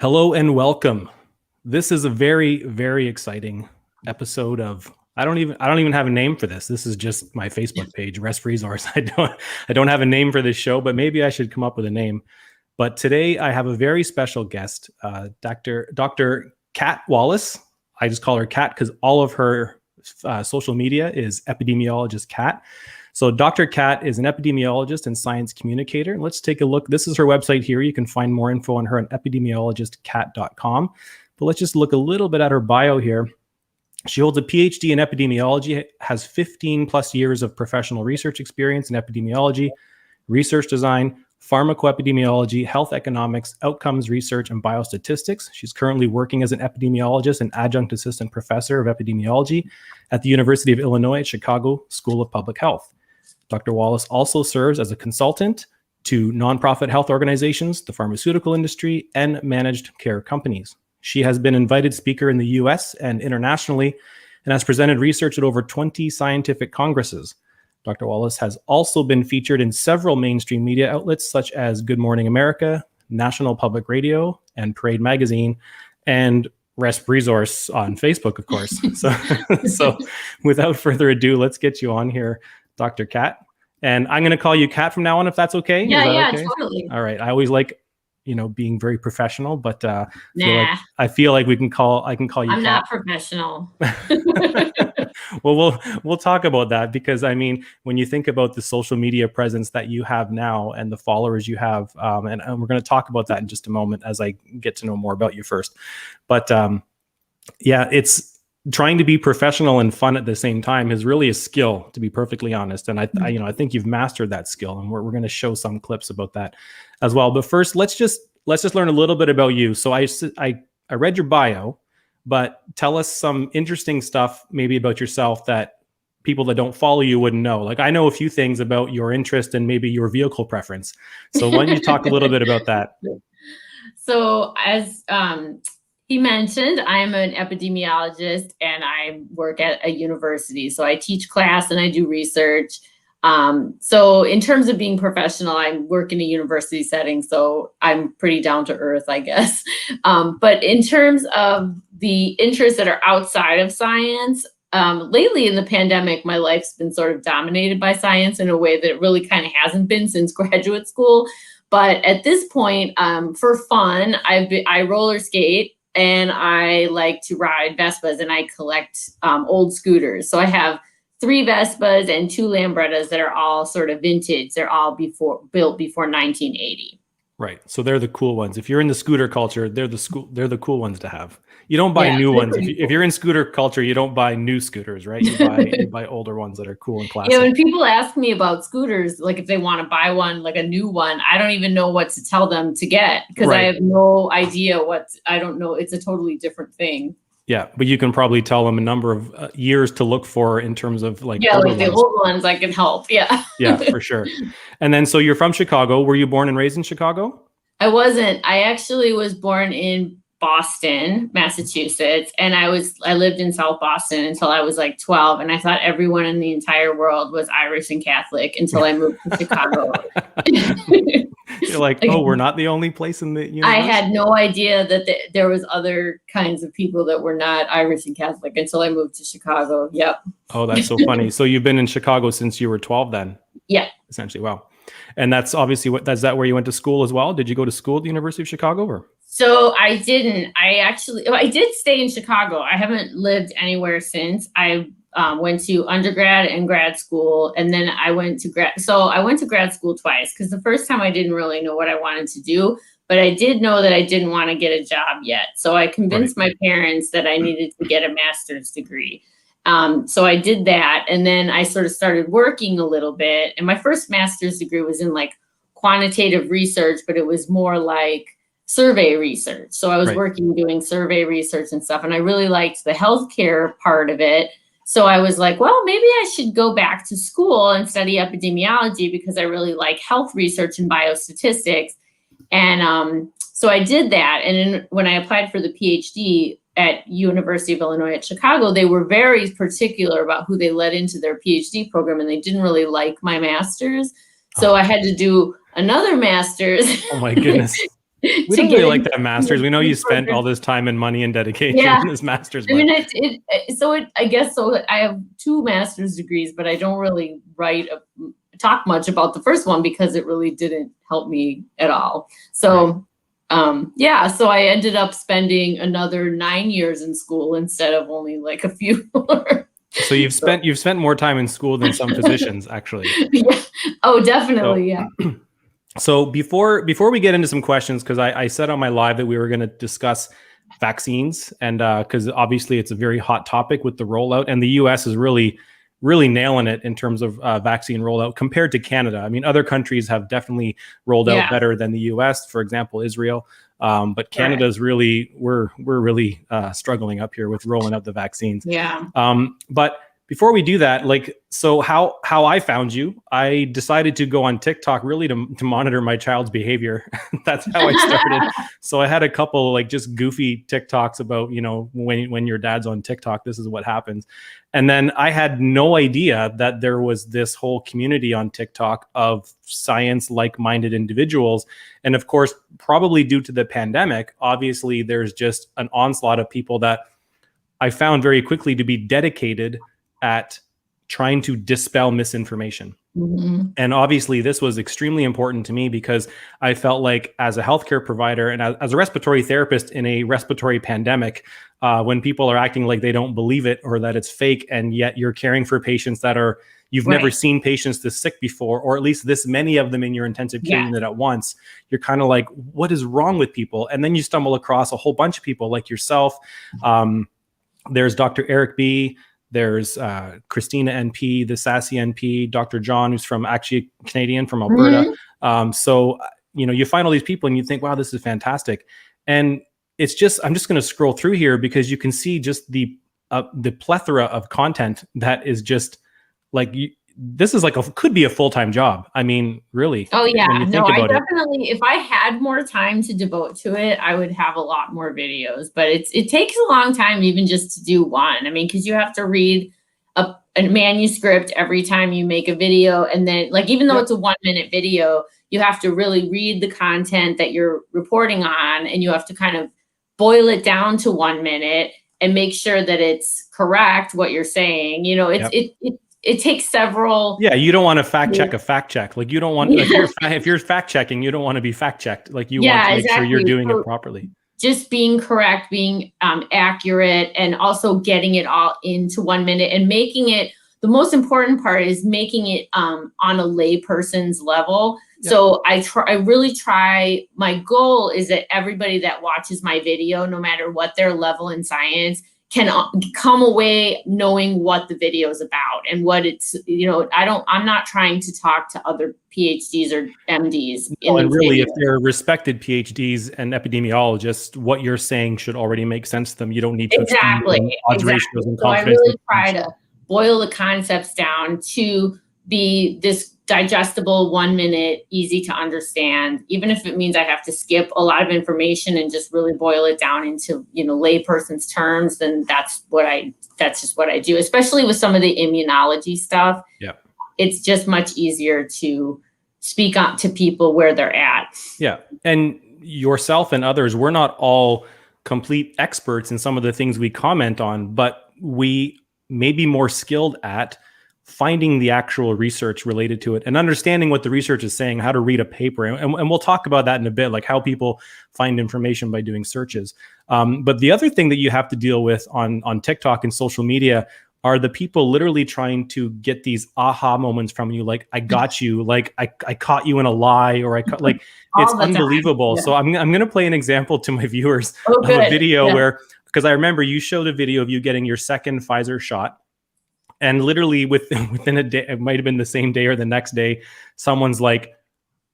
Hello and welcome. This is a very, very exciting episode of I don't even have a name for this. This is just my Facebook page, Rest Resource. I don't have a name for this show, but maybe I should come up with a name. But today I have a very special guest, Dr. Kat Wallace. I just call her Kat because all of her social media is Epidemiologist Kat. So Dr. Kat is an epidemiologist and science communicator. Let's take a look. This is her website here. You can find more info on her on epidemiologistkat.com. But let's just look a little bit at her bio here. She holds a Ph.D. in epidemiology, has 15 plus years of professional research experience in epidemiology, research design, pharmacoepidemiology, health economics, outcomes research, and biostatistics. She's currently working as an epidemiologist and adjunct assistant professor of epidemiology at the University of Illinois at Chicago School of Public Health. Dr. Wallace also serves as a consultant to nonprofit health organizations, the pharmaceutical industry, and managed care companies. She has been invited speaker in the US and internationally and has presented research at over 20 scientific congresses. Dr. Wallace has also been featured in several mainstream media outlets such as Good Morning America, National Public Radio, and Parade Magazine, and Rest Resource on Facebook, of course. So without further ado, let's get you on here, Dr. Kat. And I'm going to call you Kat from now on, if that's okay. Yeah, okay? Totally. All right. I always like, being very professional, but I feel like I can call you Kat. I'm not professional. Well, we'll talk about that because when you think about the social media presence that you have now and the followers you have, and we're going to talk about that in just a moment as I get to know more about you first. But it's trying to be professional and fun at the same time is really a skill, to be perfectly honest. And I think you've mastered that skill, and we're going to show some clips about that as well. But first, let's just learn a little bit about you. So I read your bio, but tell us some interesting stuff maybe about yourself that people that don't follow you wouldn't know. Like, I know a few things about your interest and maybe your vehicle preference. So why don't you talk a little bit about that? So as he mentioned, I'm an epidemiologist and I work at a university. So I teach class and I do research. So in terms of being professional, I work in a university setting, so I'm pretty down to earth, I guess. But in terms of the interests that are outside of science, lately in the pandemic, my life's been sort of dominated by science in a way that it really kind of hasn't been since graduate school. But at this point, for fun, I roller skate and I like to ride Vespas and I collect old scooters. So I have 3 Vespas and 2 Lambrettas that are all sort of vintage. They're all built before 1980. Right. So they're the cool ones. If you're in the scooter culture, they're the cool ones to have. You don't buy new ones. If you're in scooter culture, you don't buy new scooters, right? You buy older ones that are cool and classic. Yeah, when people ask me about scooters, like if they want to buy one, like a new one, I don't even know what to tell them to get because I have no idea I don't know. It's a totally different thing. Yeah, but you can probably tell them a number of years to look for in terms of like the old ones I can help. Yeah. Yeah, for sure. And then, so you're from Chicago. Were you born and raised in Chicago? I wasn't. I actually was born in Boston, Massachusetts, and I lived in South Boston until I was like 12, and I thought everyone in the entire world was Irish and Catholic until I moved to Chicago. You're like, oh, we're not the only place in the universe? I had no idea that there was other kinds of people that were not Irish and Catholic until I moved to Chicago. Yep. Oh, that's so funny. So you've been in Chicago since you were 12 then? Yeah. Essentially. Wow. And that's obviously is that where you went to school as well? Did you go to school at the University of Chicago or? So I didn't. I did stay in Chicago. I haven't lived anywhere since. I went to undergrad and grad school, and then I went to grad school twice because the first time I didn't really know what I wanted to do, but I did know that I didn't want to get a job yet. So I convinced my parents that I needed to get a master's degree. So I did that, and then I sort of started working a little bit. And my first master's degree was in like quantitative research, but it was more like survey research. So I was working doing survey research and stuff, and I really liked the healthcare part of it. So I was like, well, maybe I should go back to school and study epidemiology because I really like health research and biostatistics. And so I did that. And then when I applied for the PhD at University of Illinois at Chicago, they were very particular about who they let into their PhD program, and they didn't really like my master's. So I had to do another master's. Oh my goodness. We to don't get really like into that master's. We know you spent program. all this time and money and dedication Yeah. in this master's, I mean, but I guess so. I have 2 master's degrees, but I don't really talk much about the first one because it really didn't help me at all. So, yeah, so I ended up spending another 9 years in school instead of only like a few more. so you've spent more time in school than some physicians, actually. Yeah. Oh, definitely. So, Yeah. so before we get into some questions, because I said on my live that we were going to discuss vaccines, and because obviously it's a very hot topic with the rollout, and the U.S. is really nailing it in terms of vaccine rollout compared to Canada. I mean, other countries have definitely rolled out better than the U.S. For example, Israel, but Canada's really we're really struggling up here with rolling out the vaccines. Yeah. But before we do that, like, so how I found you, I decided to go on TikTok really to monitor my child's behavior. That's how I started. So I had a couple like just goofy TikToks about, you know, when your dad's on TikTok, this is what happens. And then I had no idea that there was this whole community on TikTok of science like-minded individuals. And of course, probably due to the pandemic, obviously there's just an onslaught of people that I found very quickly to be dedicated at trying to dispel misinformation. Mm-hmm. And obviously this was extremely important to me because I felt like as a healthcare provider and as a respiratory therapist in a respiratory pandemic, when people are acting like they don't believe it or that it's fake, and yet you're caring for patients that are, you've never seen patients this sick before, or at least this many of them in your intensive care unit at once, you're kind of like, what is wrong with people? And then you stumble across a whole bunch of people like yourself. There's Dr. Eric B., there's Christina NP, the Sassy NP, Dr. John, who's from actually Canadian from Alberta. Mm-hmm. So, you know, you find all these people and you think, wow, this is fantastic. And it's just, I'm just going to scroll through here because you can see just the plethora of content that is just like, this is like could be a full-time job. I mean, really. Oh yeah, no, I definitely, if I had more time to devote to it, I would have a lot more videos, but it takes a long time even just to do one. I mean, because you have to read a manuscript every time you make a video. And then like, even though it's a 1-minute video, you have to really read the content that you're reporting on, and you have to kind of boil it down to 1 minute and make sure that it's correct what you're saying. You know, it takes several. Yeah, you don't want to fact check a fact check. Like you don't want, if you're fact checking, you don't want to be fact checked. Like you want to make sure you're doing it properly. Just being correct, being accurate, and also getting it all into 1 minute and making it, the most important part is making it on a lay person's level. Yep. So I really try, my goal is that everybody that watches my video, no matter what their level in science, can come away knowing what the video is about and what it's, you know, I'm not trying to talk to other PhDs or MDs. No, and really, if they're respected PhDs and epidemiologists, what you're saying should already make sense to them. You don't need to exactly. So I really try to boil the concepts down to be this digestible, 1 minute, easy to understand, even if it means I have to skip a lot of information and just really boil it down into, you know, layperson's terms, then that's just what I do, especially with some of the immunology stuff. Yeah. It's just much easier to speak on to people where they're at. Yeah. And yourself and others, we're not all complete experts in some of the things we comment on, but we may be more skilled at finding the actual research related to it and understanding what the research is saying, how to read a paper. And we'll talk about that in a bit, like how people find information by doing searches. But the other thing that you have to deal with on TikTok and social media are the people literally trying to get these aha moments from you. Like, I got you, like I caught you in a lie, or like, it's unbelievable. Yeah. So I'm going to play an example to my viewers of a video where, because I remember you showed a video of you getting your second Pfizer shot. And literally within a day, it might have been the same day or the next day, someone's like,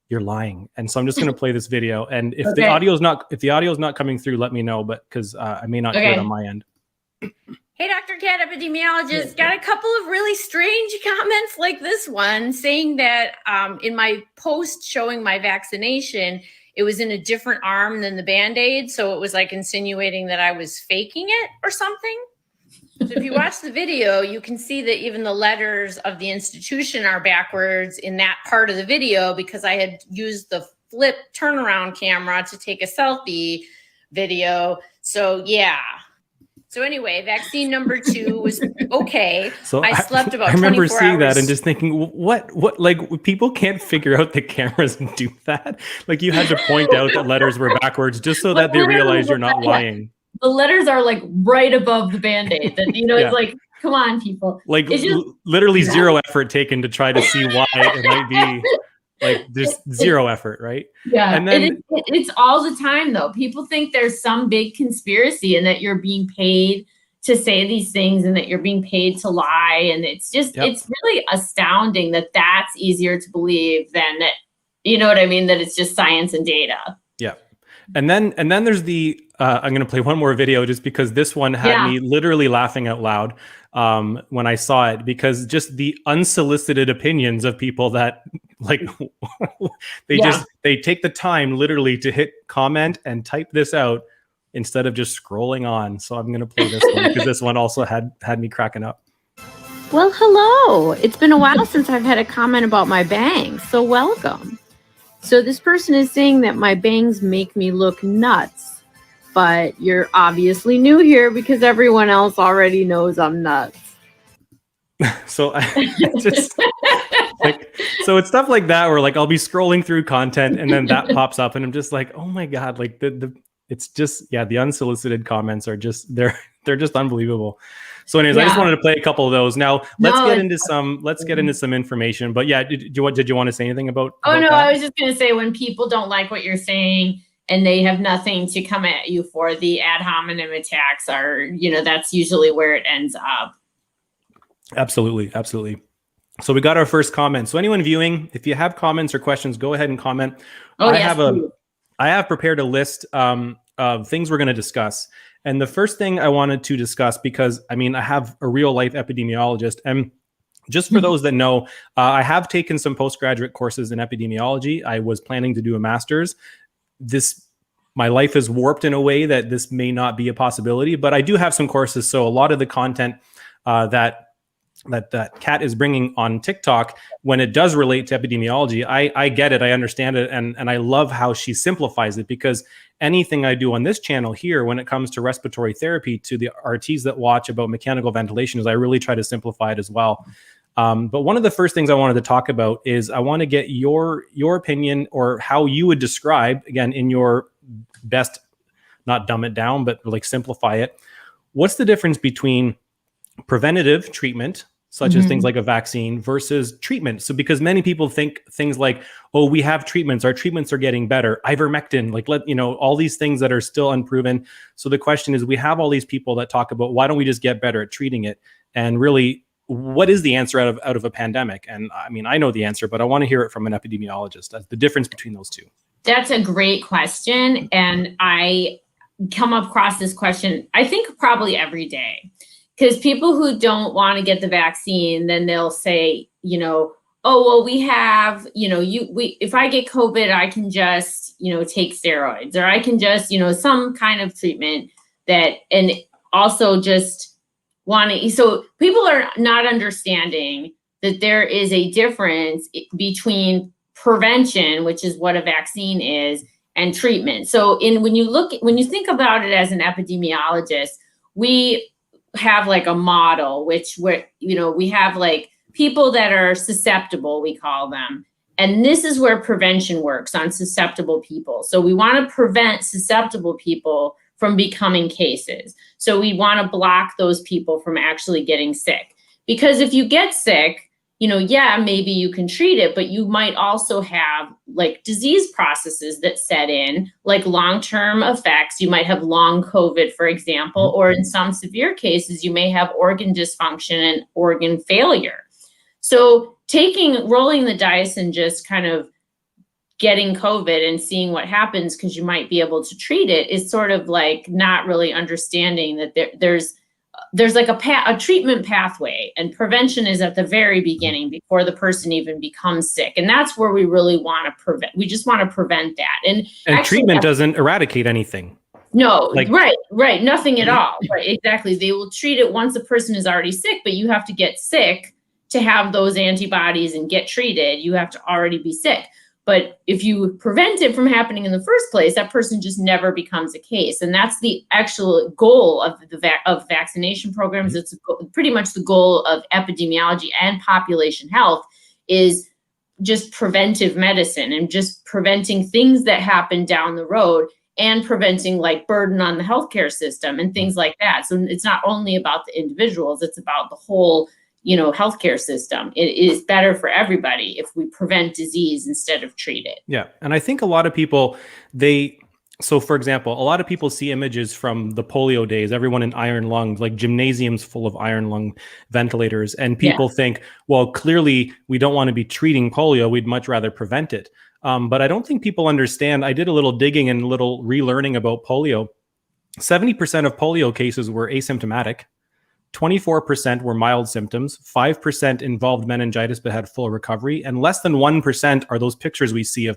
"You're lying." And so I'm just going to play this video. And if the audio is not coming through, let me know. But because I may not hear it on my end. Hey, Dr. Cat, epidemiologist, got a couple of really strange comments like this one saying that in my post showing my vaccination, it was in a different arm than the Band-Aid. So it was like insinuating that I was faking it or something. So if you watch the video, you can see that even the letters of the institution are backwards in that part of the video because I had used the flip turnaround camera to take a selfie video. So yeah. So anyway, vaccine number 2 was okay. So I slept about I remember 24 seeing hours. that and just thinking, what, like people can't figure out the cameras and do that. Like you had to point out that letters were backwards just so that they realize you're not lying. The letters are like right above the Band-Aid. That it's like, come on, people. Like it's just, literally zero effort taken to try to see why it might be. Like there's zero effort, right? Yeah, and then it's all the time though. People think there's some big conspiracy and that you're being paid to say these things and that you're being paid to lie, and it's just it's really astounding that that's easier to believe than that. You know what I mean? That it's just science and data. Yeah, and then there's the I'm going to play one more video just because this one had me literally laughing out loud when I saw it, because just the unsolicited opinions of people that like they take the time literally to hit comment and type this out instead of just scrolling on. So I'm going to play this one because this one also had me cracking up. Well, hello. It's been a while since I've had a comment about my bangs, so welcome. So this person is saying that my bangs make me look nuts, but you're obviously new here because everyone else already knows I'm nuts. So I just so it's stuff like that where like I'll be scrolling through content and then that pops up and I'm just like, oh my God, like it's just, the unsolicited comments are just, they're just unbelievable. So anyways, I just wanted to play a couple of those. Now let's get into some information. But did you want to say anything about? Oh, no, that? I was just going to say, when people don't like what you're saying and they have nothing to come at you for, the ad hominem attacks are, that's usually where it ends up. Absolutely. Absolutely. So we got our first comment. So anyone viewing, if you have comments or questions, go ahead and comment. I have prepared a list of things we're going to discuss. And the first thing I wanted to discuss, because I have a real life epidemiologist, and just for those that know, I have taken some postgraduate courses in epidemiology. I was planning to do a master's. My life is warped in a way that this may not be a possibility, but I do have some courses. So a lot of the content that Kat is bringing on TikTok, when it does relate to epidemiology, I get it, I understand it, and I love how she simplifies it, because anything I do on this channel here, when it comes to respiratory therapy, to the RTs that watch about mechanical ventilation, is I really try to simplify it as well. But one of the first things I wanted to talk about is I want to get your opinion, or how you would describe, again, in your best, not dumb it down, but like simplify it. What's the difference between preventative treatment, such as things like a vaccine, versus treatment? So because many people think things like, oh, we have treatments, our treatments are getting better, ivermectin, all these things that are still unproven. So the question is, we have all these people that talk about, why don't we just get better at treating it? And really, what is the answer out of a pandemic? And I know the answer, but I want to hear it from an epidemiologist. That's the difference between those two. That's a great question. And I come across this question, I think, probably every day. Because people who don't want to get the vaccine, then they'll say, oh, well, we have, if I get COVID, I can just, take steroids, or I can just, some kind of treatment and also just so people are not understanding that there is a difference between prevention, which is what a vaccine is, and treatment. So when you think about it as an epidemiologist, we have like a model, we have like people that are susceptible, we call them. And this is where prevention works on susceptible people. So we want to prevent susceptible people from becoming cases. So we want to block those people from actually getting sick. Because if you get sick, maybe you can treat it, but you might also have like disease processes that set in, like long-term effects. You might have long COVID, for example, or in some severe cases, you may have organ dysfunction and organ failure. So rolling the dice and just kind of getting COVID and seeing what happens, because you might be able to treat it, is sort of like not really understanding that there's like a treatment pathway, and prevention is at the very beginning, before the person even becomes sick. And that's where we really want to prevent. We just want to prevent that. And actually, treatment doesn't eradicate anything. No, right. Nothing at all. Right. Exactly. They will treat it once a person is already sick, but you have to get sick to have those antibodies and get treated. You have to already be sick. But if you prevent it from happening in the first place, that person just never becomes a case. And that's the actual goal of of vaccination programs. It's pretty much the goal of epidemiology and population health, is just preventive medicine and just preventing things that happen down the road, and preventing like burden on the healthcare system and things like that. So it's not only about the individuals, it's about the whole, healthcare system. It is better for everybody if we prevent disease instead of treat it. Yeah. And I think a lot of people, so for example, a lot of people see images from the polio days, everyone in iron lungs, like gymnasiums full of iron lung ventilators. And people think, well, clearly we don't want to be treating polio. We'd much rather prevent it. But I don't think people understand. I did a little digging and a little relearning about polio. 70% of polio cases were asymptomatic. 24% were mild symptoms, 5% involved meningitis but had full recovery, and less than 1% are those pictures we see of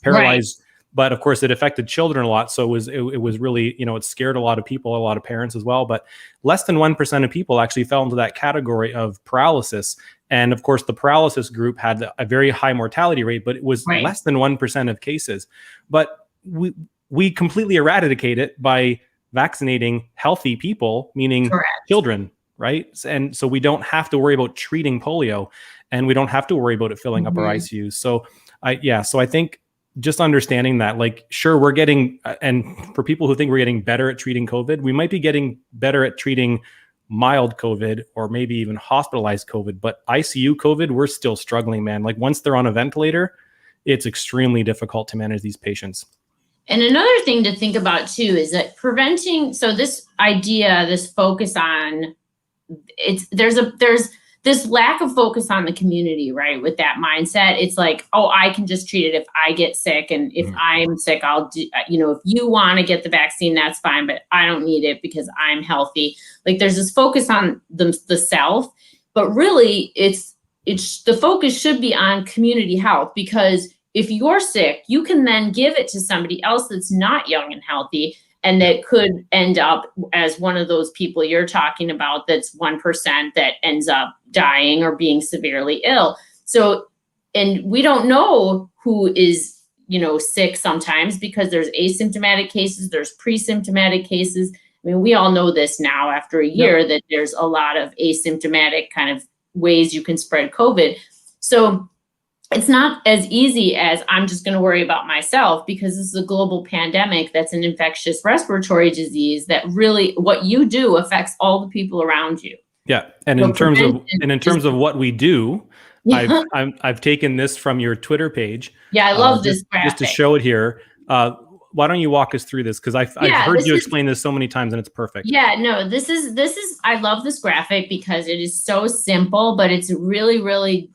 paralyzed. Right. But of course, it affected children a lot, so it was really, it scared a lot of people, a lot of parents as well. But less than 1% of people actually fell into that category of paralysis. And of course, the paralysis group had a very high mortality rate, but it was less than 1% of cases. But we completely eradicate it by vaccinating healthy people, meaning children, right? And so we don't have to worry about treating polio, and we don't have to worry about it filling up our ICUs. So I think just understanding that, like, sure, we're getting, and for people who think we're getting better at treating COVID, we might be getting better at treating mild COVID or maybe even hospitalized COVID, but ICU COVID, we're still struggling, man. Like, once they're on a ventilator, it's extremely difficult to manage these patients. And another thing to think about too is that preventing, so this idea, this focus on, there's this lack of focus on the community, right? With that mindset, it's like, oh, I can just treat it if I get sick. And if I'm sick, I'll do, if you want to get the vaccine, that's fine, but I don't need it because I'm healthy. Like, there's this focus on the self, but really it's the focus should be on community health, because if you're sick, you can then give it to somebody else that's not young and healthy, and that could end up as one of those people you're talking about, that's 1% that ends up dying or being severely ill. So, and we don't know who is, sick sometimes, because there's asymptomatic cases, there's pre-symptomatic cases. I mean, we all know this now after a year that there's a lot of asymptomatic kind of ways you can spread COVID. So it's not as easy as I'm just going to worry about myself, because this is a global pandemic that's an infectious respiratory disease that really, what you do affects all the people around you. Yeah. And in terms of what we do, I've taken this from your Twitter page. Yeah, I love this graphic. Just to show it here. Why don't you walk us through this? Because I've heard you explain this so many times, and it's perfect. Yeah, no, this is I love this graphic because it is so simple, but it's really, really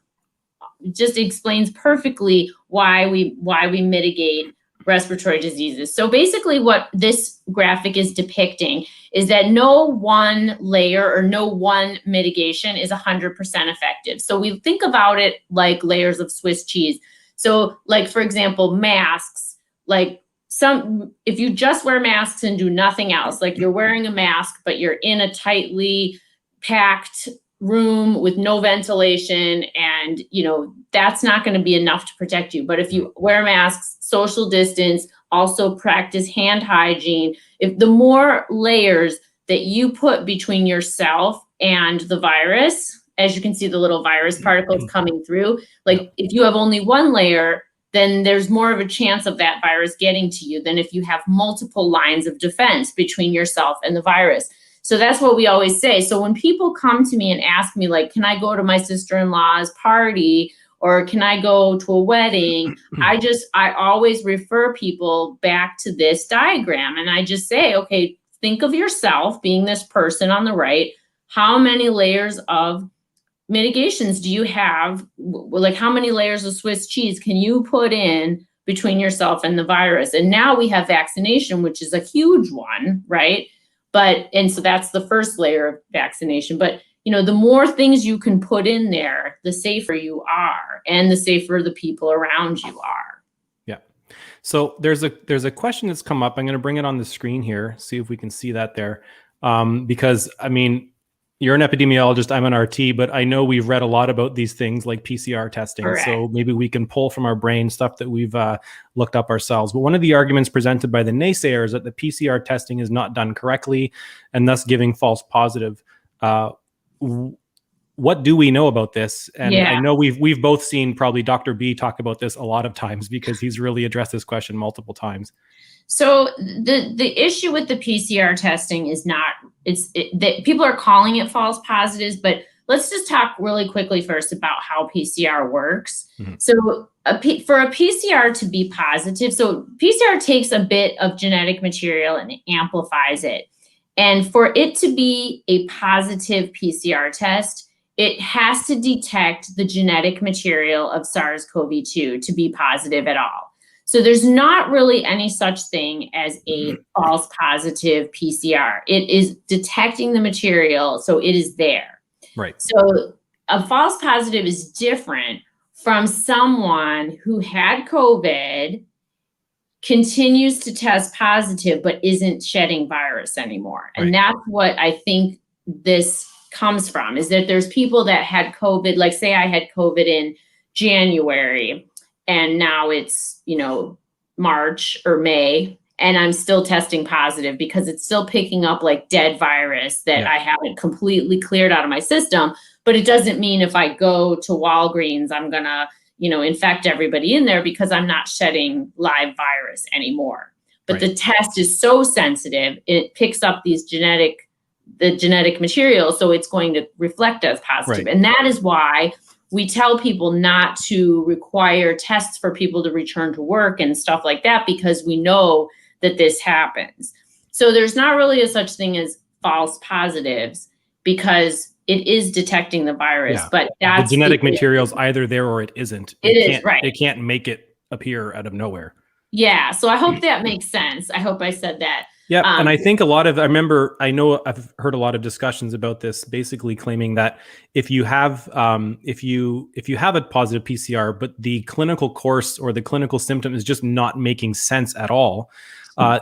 just explains perfectly why we mitigate respiratory diseases. So basically what this graphic is depicting is that no one layer or no one mitigation is 100% effective. So we think about it like layers of Swiss cheese. So like, for example, masks, like if you just wear masks and do nothing else, like you're wearing a mask, but you're in a tightly packed room with no ventilation, and that's not going to be enough to protect you. But if you wear masks, social distance, also practice hand hygiene, if the more layers that you put between yourself and the virus, as you can see the little virus particles coming through, like if you have only one layer, then there's more of a chance of that virus getting to you than if you have multiple lines of defense between yourself and the virus. So that's what we always say. So when people come to me and ask me, like, can I go to my sister-in-law's party, or can I go to a wedding? I always refer people back to this diagram. And I just say, okay, think of yourself being this person on the right. How many layers of mitigations do you have? Like, how many layers of Swiss cheese can you put in between yourself and the virus? And now we have vaccination, which is a huge one, right? And so that's the first layer of vaccination. But, the more things you can put in there, the safer you are, and the safer the people around you are. Yeah. So there's a question that's come up. I'm going to bring it on the screen here, see if we can see that there. Because, I mean, You're an epidemiologist, I'm an RT, but I know we've read a lot about these things like PCR testing. Correct. So maybe we can pull from our brain stuff that we've looked up ourselves. But one of the arguments presented by the naysayers is that the PCR testing is not done correctly and thus giving false positive. What do we know about this? And I know we've both seen probably Dr. B talk about this a lot of times because he's really addressed this question multiple times. So the issue with the PCR testing is that people are calling it false positives, but let's just talk really quickly first about how PCR works. Mm-hmm. So for a PCR to be positive, so PCR takes a bit of genetic material and amplifies it. And for it to be a positive PCR test, it has to detect the genetic material of SARS-CoV-2 to be positive at all. So there's not really any such thing as a false positive PCR. It is detecting the material, so it is there. Right. So a false positive is different from someone who had COVID, continues to test positive, but isn't shedding virus anymore. Right. And that's what I think this comes from, is that there's people that had COVID, like say I had COVID in January, and now it's, March or May, and I'm still testing positive because it's still picking up like dead virus that I haven't completely cleared out of my system. But it doesn't mean if I go to Walgreens, I'm going to, infect everybody in there because I'm not shedding live virus anymore. But the test is so sensitive, it picks up the genetic material, so it's going to reflect as positive. And that is why we tell people not to require tests for people to return to work and stuff like that, because we know that this happens. So there's not really a such thing as false positives because it is detecting the virus, but that's the genetic material's either there or it isn't. It can't make it appear out of nowhere. Yeah. So I hope that makes sense. I hope I said that. Yeah, and I think I know I've heard a lot of discussions about this, basically claiming that if you have if you have a positive PCR, but the clinical course or the clinical symptom is just not making sense at all,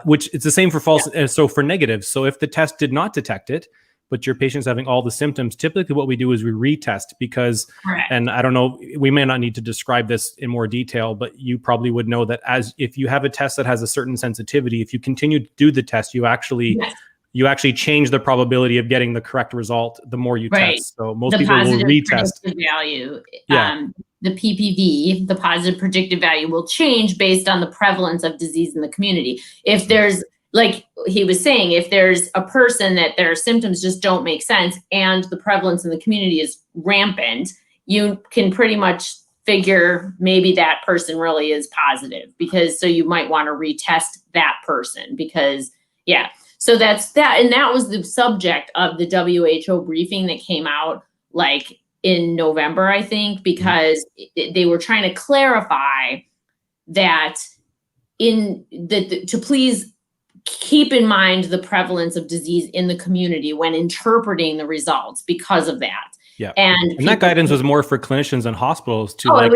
which it's the same for false. So for negatives, so if the test did not detect it, but your patient's having all the symptoms, typically what we do is we retest because, and I don't know, we may not need to describe this in more detail, but you probably would know that if you have a test that has a certain sensitivity, if you continue to do the test, you actually change the probability of getting the correct result the more you test. So most people will retest. Value, the PPV, the positive predictive value, will change based on the prevalence of disease in the community. If there's, like he was saying, if there's a person that their symptoms just don't make sense and the prevalence in the community is rampant, you can pretty much figure maybe that person really is positive, so you might want to retest that person because, so that's that. And that was the subject of the WHO briefing that came out like in November, I think, because they were trying to clarify that to please keep in mind the prevalence of disease in the community when interpreting the results because of that. Yeah. And that guidance was more for clinicians and hospitals to not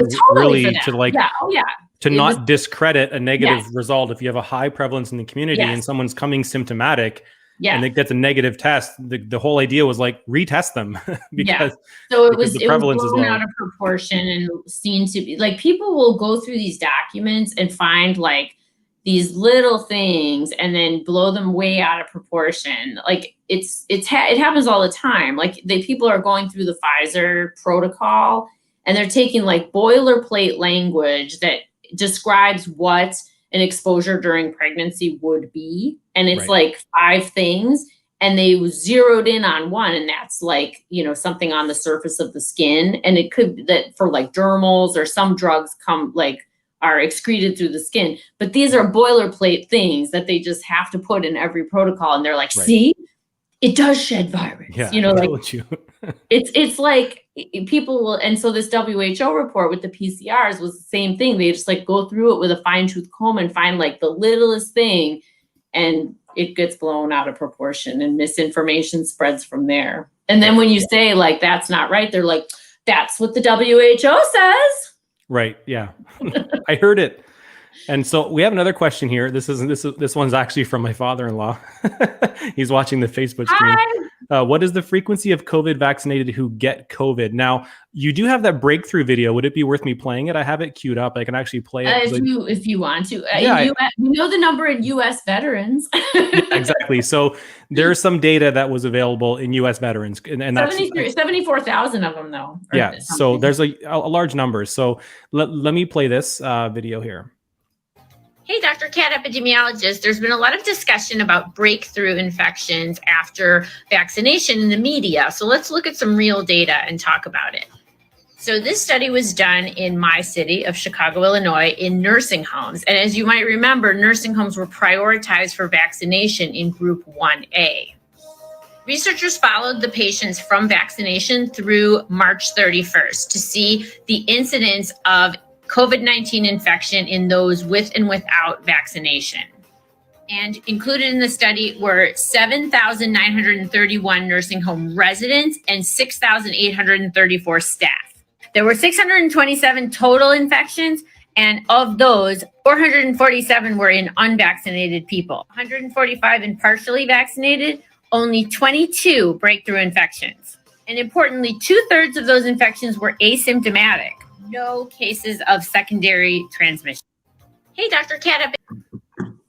discredit a negative result. If you have a high prevalence in the community and someone's coming symptomatic and it gets a negative test, the whole idea was like retest them because the prevalence is low. Out of proportion and seen to be like, people will go through these documents and find like these little things and then blow them way out of proportion. Like it happens all the time. Like people are going through the Pfizer protocol and they're taking like boilerplate language that describes what an exposure during pregnancy would be. And it's like 5 things. And they zeroed in on one, and that's like, something on the surface of the skin. And it could be that for like dermals or some drugs are excreted through the skin, but these are boilerplate things that they just have to put in every protocol. And they're like, see, it does shed virus. It's like people will. And so this WHO report with the PCRs was the same thing. They just like go through it with a fine tooth comb and find like the littlest thing, and it gets blown out of proportion and misinformation spreads from there. And then when you say like, that's not right, they're like, that's what the WHO says. Right. Yeah. I heard it. And so we have another question here. This one's actually from my father-in-law. He's watching the Facebook stream. What is the frequency of COVID vaccinated who get COVID? Now, you do have that breakthrough video. Would it be worth me playing it? I have it queued up. I can actually play it. If you want to. Yeah, we know the number in U.S. veterans. Yeah, exactly. So there's some data that was available in U.S. veterans, and that's 74,000 of them, though. Yeah. So there's a large number. So let me play this video here. Hey, Dr. Cat, epidemiologist. There's been a lot of discussion about breakthrough infections after vaccination in the media. So let's look at some real data and talk about it. So this study was done in my city of Chicago, Illinois, in nursing homes. And as you might remember, nursing homes were prioritized for vaccination in Group 1A. Researchers followed the patients from vaccination through March 31st to see the incidence of COVID-19 infection in those with and without vaccination. And included in the study were 7,931 nursing home residents and 6,834 staff. There were 627 total infections, and of those, 447 were in unvaccinated people, 145 in partially vaccinated, only 22 breakthrough infections. And importantly, 2/3 of those infections were asymptomatic. No cases of secondary transmission. Hey, Dr. Cat.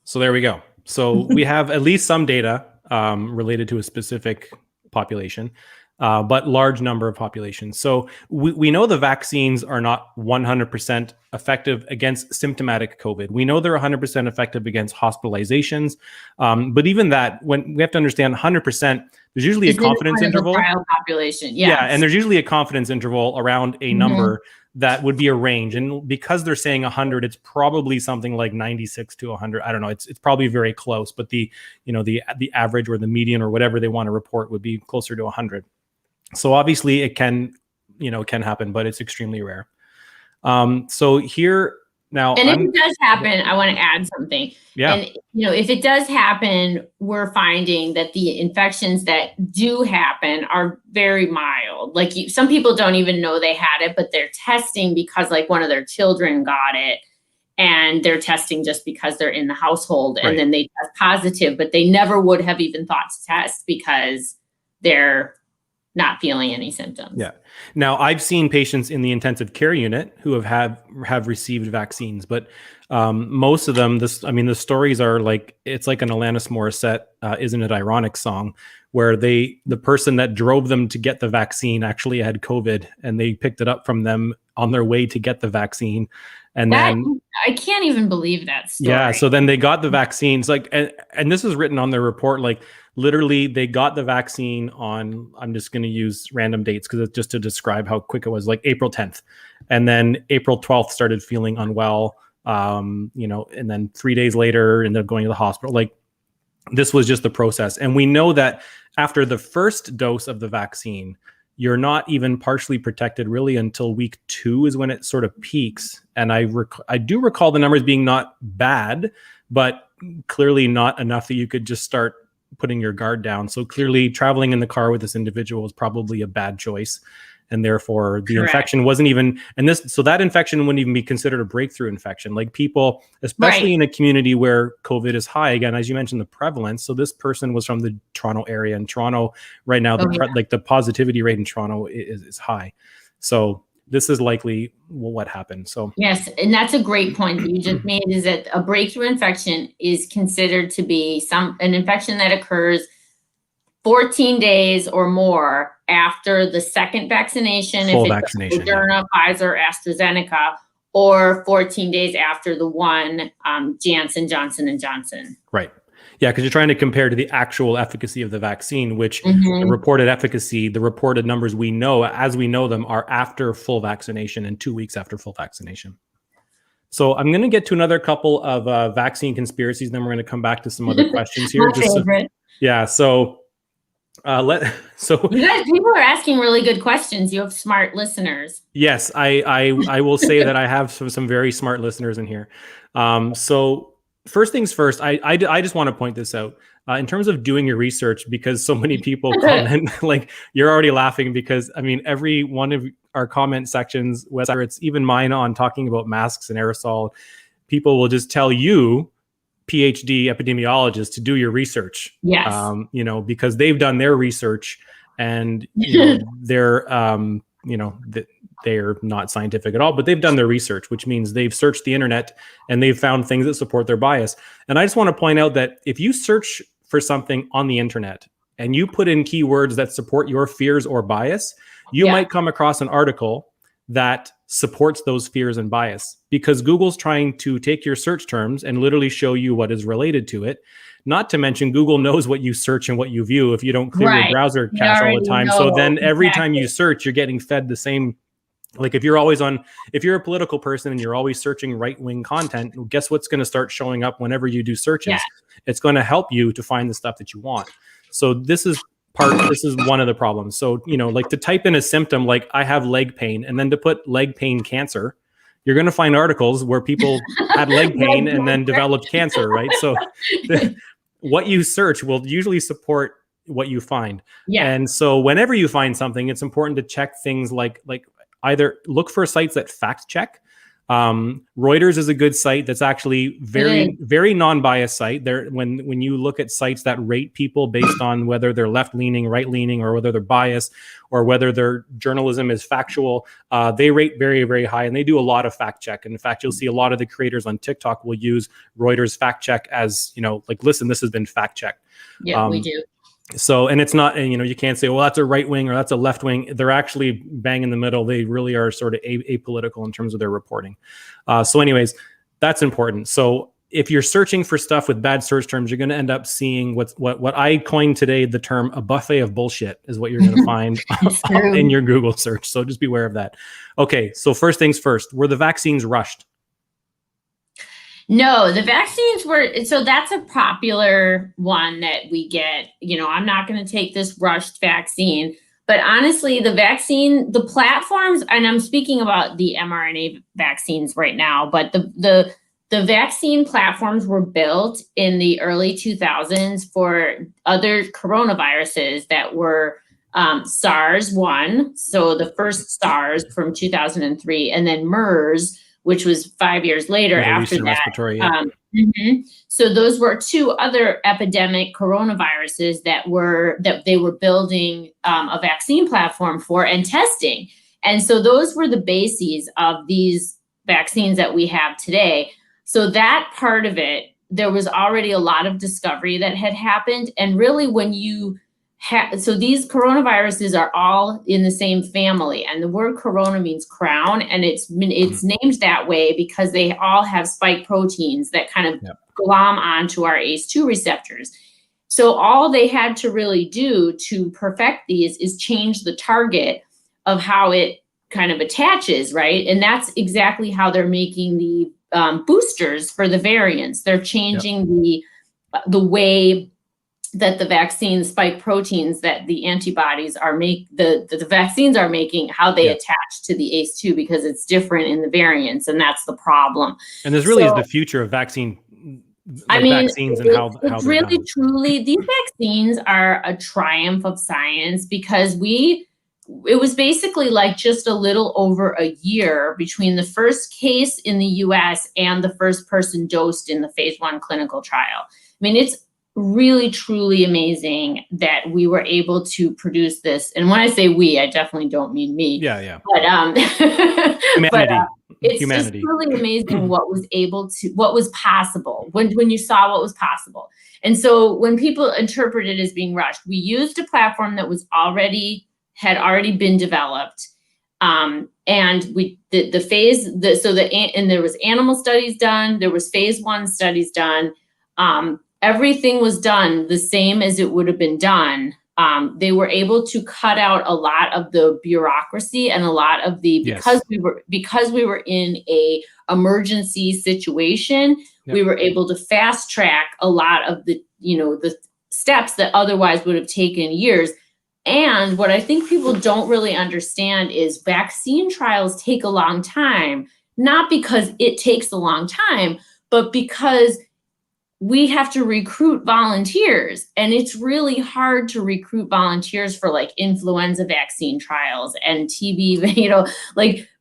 So there we go. So we have at least some data related to a specific population, but large number of populations. So we know the vaccines are not 100% effective against symptomatic COVID. We know they're 100% effective against hospitalizations. But even that, when we have to understand 100%, there's usually a confidence interval. Trial population. Yes. Yeah, and there's usually a confidence interval around a number that would be a range. And because they're saying 100, it's probably something like 96 to 100. I don't know. It's probably very close, but the average or the median or whatever they want to report would be closer to 100. So obviously it can happen, but it's extremely rare. So here now, and if it does happen, I want to add something. Yeah. And if it does happen, we're finding that the infections that do happen are very mild. Like some people don't even know they had it, but they're testing because like one of their children got it, and they're testing just because they're in the household, and then they test positive, but they never would have even thought to test because they're not feeling any symptoms. Yeah. Now I've seen patients in the intensive care unit who have received vaccines, but most of them, the stories are like, it's like an Alanis Morissette, Isn't It Ironic song, where the person that drove them to get the vaccine actually had COVID, and they picked it up from them on their way to get the vaccine. And then I can't even believe that story. Yeah. So then they got the vaccines, like, and this is written on their report, like literally they got the vaccine on, I'm just going to use random dates because it's just to describe how quick it was, like April 10th. And then April 12th started feeling unwell, and then 3 days later ended up going to the hospital. Like this was just the process. And we know that after the first dose of the vaccine, you're not even partially protected really until week 2 is when it sort of peaks. And I do recall the numbers being not bad, but clearly not enough that you could just start putting your guard down. So clearly traveling in the car with this individual is probably a bad choice. And therefore the infection wasn't even, so that infection wouldn't even be considered a breakthrough infection. Like people, especially in a community where COVID is high, again, as you mentioned, the prevalence. So this person was from the Toronto area, and Toronto right now, the positivity rate in Toronto is high. So this is likely what happened. So yes, and that's a great point that you just made, is that a breakthrough infection is considered to be an infection that occurs 14 days or more after the second vaccination, full if it's vaccination, Moderna, Pfizer, AstraZeneca, or 14 days after the one Janssen, Johnson & Johnson. Right. Yeah, because you're trying to compare to the actual efficacy of the vaccine, which the reported efficacy, the reported numbers we know, as we know them, are after full vaccination and 2 weeks after full vaccination. So I'm going to get to another couple of vaccine conspiracies, then we're going to come back to some other questions here. You guys, people are asking really good questions. You have smart listeners. Yes, I will say that I have some very smart listeners in here. So first things first, I just want to point this out in terms of doing your research, because so many people comment, like you're already laughing because every one of our comment sections, whether it's even mine on talking about masks and aerosol, people will just tell you Ph.D. epidemiologists to do your research. Yes. You know, because they've done their research, and they're they're not scientific at all, but they've done their research, which means they've searched the internet and they've found things that support their bias. And I just want to point out that if you search for something on the internet and you put in keywords that support your fears or bias, you might come across an article that supports those fears and bias, because Google's trying to take your search terms and literally show you what is related to it. Not to mention, Google knows what you search and what you view if you don't clear your browser cache all the time. So then every time you search, you're getting fed the same. Like if you're a political person and you're always searching right-wing content, guess what's going to start showing up whenever you do searches? Yeah. It's going to help you to find the stuff that you want. So this is one of the problems. So, you know, like to type in a symptom like I have leg pain and then to put leg pain cancer, you're going to find articles where people had leg pain and then developed cancer, right? So what you search will usually support what you find. Yeah. And so whenever you find something, it's important to check things like either look for sites that fact check. Reuters is a good site that's actually very non-biased site. There, when you look at sites that rate people based on whether they're left-leaning, right-leaning, or whether they're biased, or whether their journalism is factual, they rate very, very high, and they do a lot of fact check. And in fact, you'll see a lot of the creators on TikTok will use Reuters fact check as, you know, like, listen, this has been fact checked. Yeah, we do. So, and it's not, you know, you can't say, well, that's a right wing or that's a left wing. They're actually bang in the middle. They really are sort of apolitical in terms of their reporting. So anyways, that's important. So if you're searching for stuff with bad search terms, you're going to end up seeing what I coined today, the term a buffet of bullshit is what you're going to find in your Google search. So just be aware of that. Okay. So first things first, were the vaccines rushed? No, the vaccines were, so that's a popular one that we get, you know, I'm not going to take this rushed vaccine, but honestly, the platforms, and I'm speaking about the mRNA vaccines right now, but the vaccine platforms were built in the early 2000s for other coronaviruses that were SARS-1, so the first SARS from 2003, and then MERS, which was 5 years later after that. Respiratory, yeah. So those were two other epidemic coronaviruses that they were building a vaccine platform for and testing. And so those were the bases of these vaccines that we have today. So that part of it, there was already a lot of discovery that had happened. And really when you so these coronaviruses are all in the same family, and the word corona means crown, and it's named that way because they all have spike proteins that kind of glom onto our ACE2 receptors. So all they had to really do to perfect these is change the target of how it kind of attaches, right? And that's exactly how they're making the boosters for the variants. They're changing the way that the vaccine spike proteins that the antibodies are the vaccines are making, how they attach to the ACE2, because it's different in the variants, and that's the problem. And this really is the future of vaccines and how it's really truly, these vaccines are a triumph of science, because it was basically like just a little over a year between the first case in the US and the first person dosed in the phase 1 clinical trial. I mean, it's really, truly amazing that we were able to produce this. And when I say we, I definitely don't mean me. Yeah. But, humanity. It's just really amazing what was possible when you saw what was possible. And so when people interpret it as being rushed, we used a platform that had already been developed. And there was animal studies done, there was phase 1 studies done. Everything was done the same as it would have been done. They were able to cut out a lot of the bureaucracy and a lot of because we were in a emergency situation, we were able to fast track a lot of the steps that otherwise would have taken years. And what I think people don't really understand is vaccine trials take a long time, not because it takes a long time, but because we have to recruit volunteers, and it's really hard to recruit volunteers for like influenza vaccine trials and TB,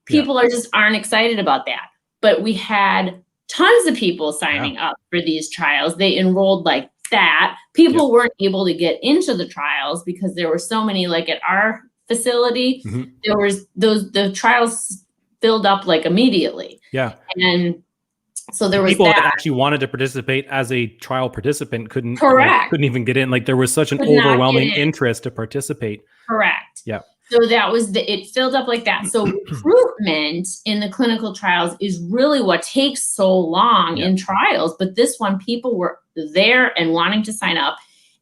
people aren't excited about that. But we had tons of people signing up for these trials. They enrolled like that. People weren't able to get into the trials because there were so many, like at our facility, there was the trials filled up like immediately. And so there was people that actually wanted to participate as a trial participant couldn't even get in. Like there was such an overwhelming interest to participate. So that was it filled up like that. So recruitment in the clinical trials is really what takes so long in trials. But this one, people were there and wanting to sign up.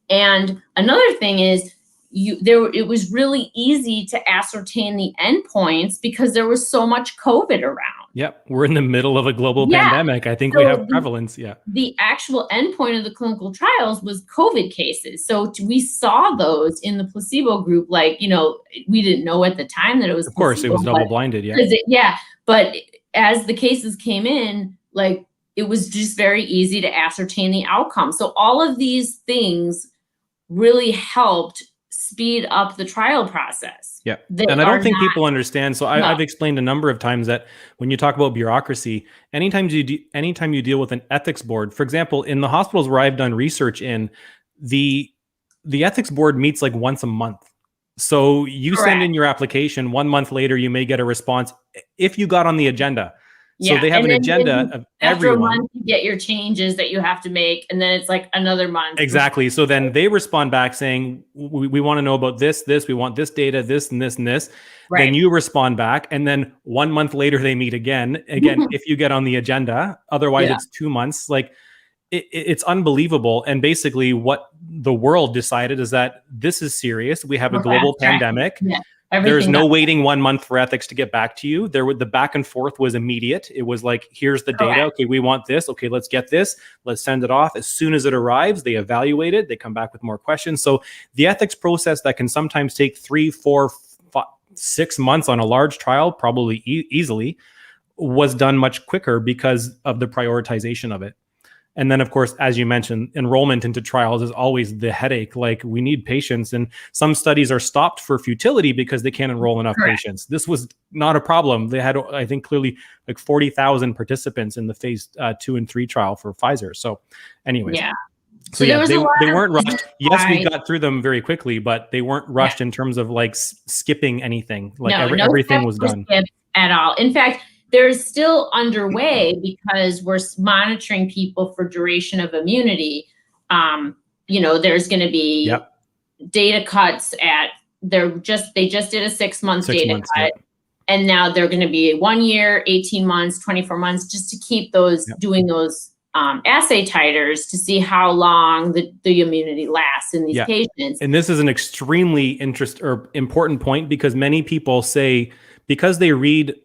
And another thing is it was really easy to ascertain the endpoints because there was so much COVID around. We're in the middle of a global pandemic. I think we have prevalence. The actual endpoint of the clinical trials was COVID cases. So we saw those in the placebo group. Like, we didn't know at the time that it was. Of course, it was double blinded. But as the cases came in, like it was just very easy to ascertain the outcome. So all of these things really helped speed up the trial process. And I don't think people understand. So I've explained a number of times that when you talk about bureaucracy, anytime you deal with an ethics board, for example, in the hospitals where I've done research in, the ethics board meets like once a month. So you send in your application, 1 month later, you may get a response if you got on the agenda. So they have an agenda of after everyone. a month, you get your changes that you have to make, and then it's like another month. Exactly. So then they respond back saying, we want to know about this, we want this data, this, and this, and this. Then you respond back, and then 1 month later they meet again, if you get on the agenda. Otherwise, it's 2 months. Like it's unbelievable. And basically what the world decided is that this is serious. We have a global pandemic. There's no waiting 1 month for ethics to get back to you. The back and forth was immediate. It was like, here's the data. Okay, we want this. Okay, let's get this. Let's send it off. As soon as it arrives, they evaluate it. They come back with more questions. So the ethics process that can sometimes take 3, 4, 5, 6 months on a large trial, probably easily, was done much quicker because of the prioritization of it. And then, of course, as you mentioned, enrollment into trials is always the headache. Like we need patients, and some studies are stopped for futility because they can't enroll enough patients. This was not a problem. They had, I think, clearly like 40,000 participants in the phase 2 and 3 trial for Pfizer. So anyways. So they weren't rushed. Yes, we got through them very quickly, but they weren't rushed in terms of like skipping anything. Like everything was done. At all. In fact, they're still underway because we're monitoring people for duration of immunity. There's going to be data cuts they just did a 6 month data cut. And now they're going to be 1 year, 18 months, 24 months, just to keep those doing those assay titers to see how long the immunity lasts in these patients. And this is an extremely important point, because many people say, because they read,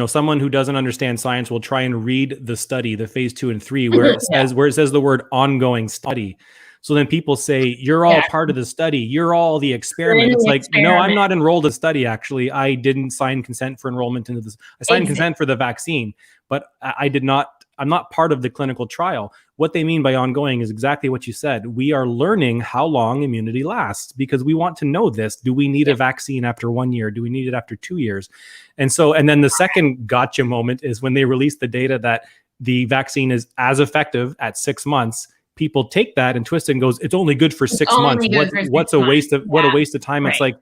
someone who doesn't understand science will try and read the study, the phase 2 and 3, where it says the word ongoing study. So then people say, you're all part of the study. You're all the experiment. It's like, no, I'm not enrolled in study. Actually, I didn't sign consent for enrollment into this. I signed consent for the vaccine, but I'm not part of the clinical trial. What they mean by ongoing is exactly what you said. We are learning how long immunity lasts because we want to know this. Do we need a vaccine after 1 year? Do we need it after 2 years? And then the second gotcha moment is when they release the data that the vaccine is as effective at 6 months. People take that and twist it and goes, it's only good for 6 months. What a waste of time. Right. It's like,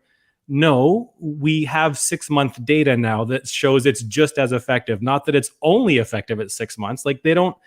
no, we have 6 month data now that shows it's just as effective. Not that it's only effective at 6 months. Like they don't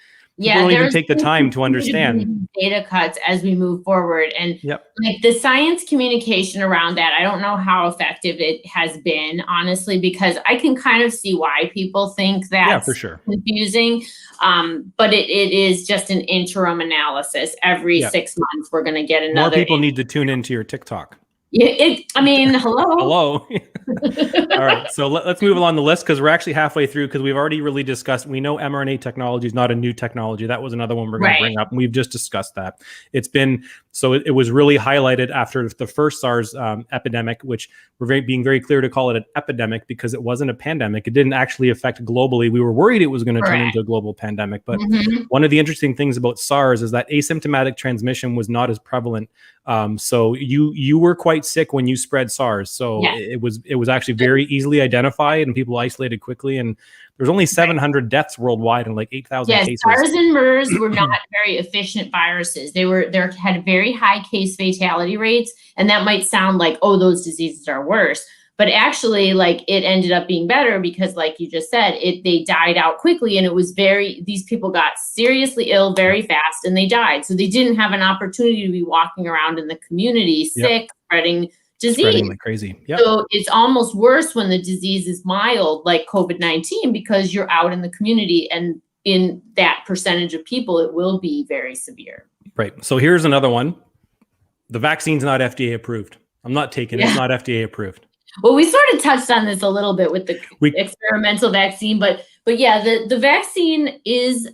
even take the time to understand data cuts as we move forward. And like the science communication around that, I don't know how effective it has been, honestly, because I can kind of see why people think that's for sure confusing. But it is just an interim analysis. Every 6 months, we're going to get another. More people need to tune into your TikTok. Hello. All right. So let's move along the list, because we're actually halfway through, because we've already really discussed, we know mRNA technology is not a new technology. That was another one we're going to bring up. And we've just discussed that. It was really highlighted after the first SARS epidemic, which we're being very clear to call it an epidemic because it wasn't a pandemic. It didn't actually affect globally. We were worried it was going to turn into a global pandemic. But one of the interesting things about SARS is that asymptomatic transmission was not as prevalent So you were quite sick when you spread SARS. So Yeah. it was actually very easily identified, and people isolated quickly. And there's only 700 deaths worldwide and like 8,000 yes, cases. SARS and MERS were not very efficient viruses. They had very high case fatality rates, and that might sound like, oh, those diseases are worse. But actually, like, it ended up being better because, like you just said, they died out quickly, and it was these people got seriously ill very fast, and they died. So they didn't have an opportunity to be walking around in the community sick, spreading disease. Spreading like crazy. Yep. So it's almost worse when the disease is mild, like COVID-19, because you're out in the community, and in that percentage of people, it will be very severe. Right. So here's another one. The vaccine's not FDA approved. I'm not taking it. It's not FDA approved. Well, we sort of touched on this a little bit with the experimental vaccine, but yeah, the vaccine is,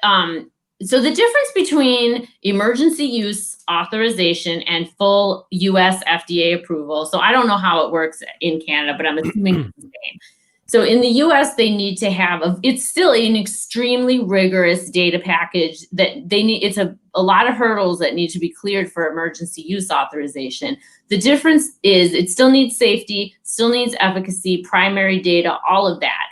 so the difference between emergency use authorization and full US FDA approval. So I don't know how it works in Canada, but I'm assuming it's the same. So in the US, they need to have, it's still an extremely rigorous data package that they need. It's a lot of hurdles that need to be cleared for emergency use authorization. The difference is it still needs safety, still needs efficacy, primary data, all of that.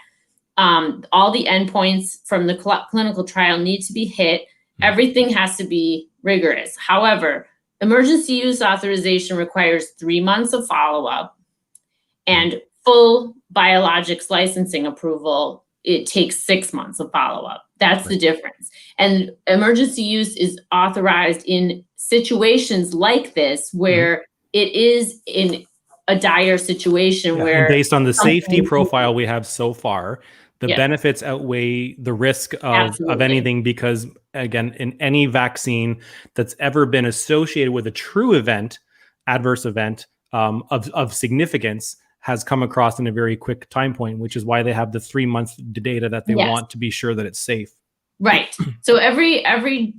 All the endpoints from the clinical trial need to be hit. Everything has to be rigorous. However, emergency use authorization requires 3 months of follow-up, and full biologics licensing approval, it takes 6 months of follow-up. That's the difference. And emergency use is authorized in situations like this where it is in a dire situation where, and based on the safety profile we have so far, the benefits outweigh the risk of anything, because again, in any vaccine that's ever been associated with a true event, adverse event of significance, has come across in a very quick time point, which is why they have the 3 month data that they want to be sure that it's safe. Right. So every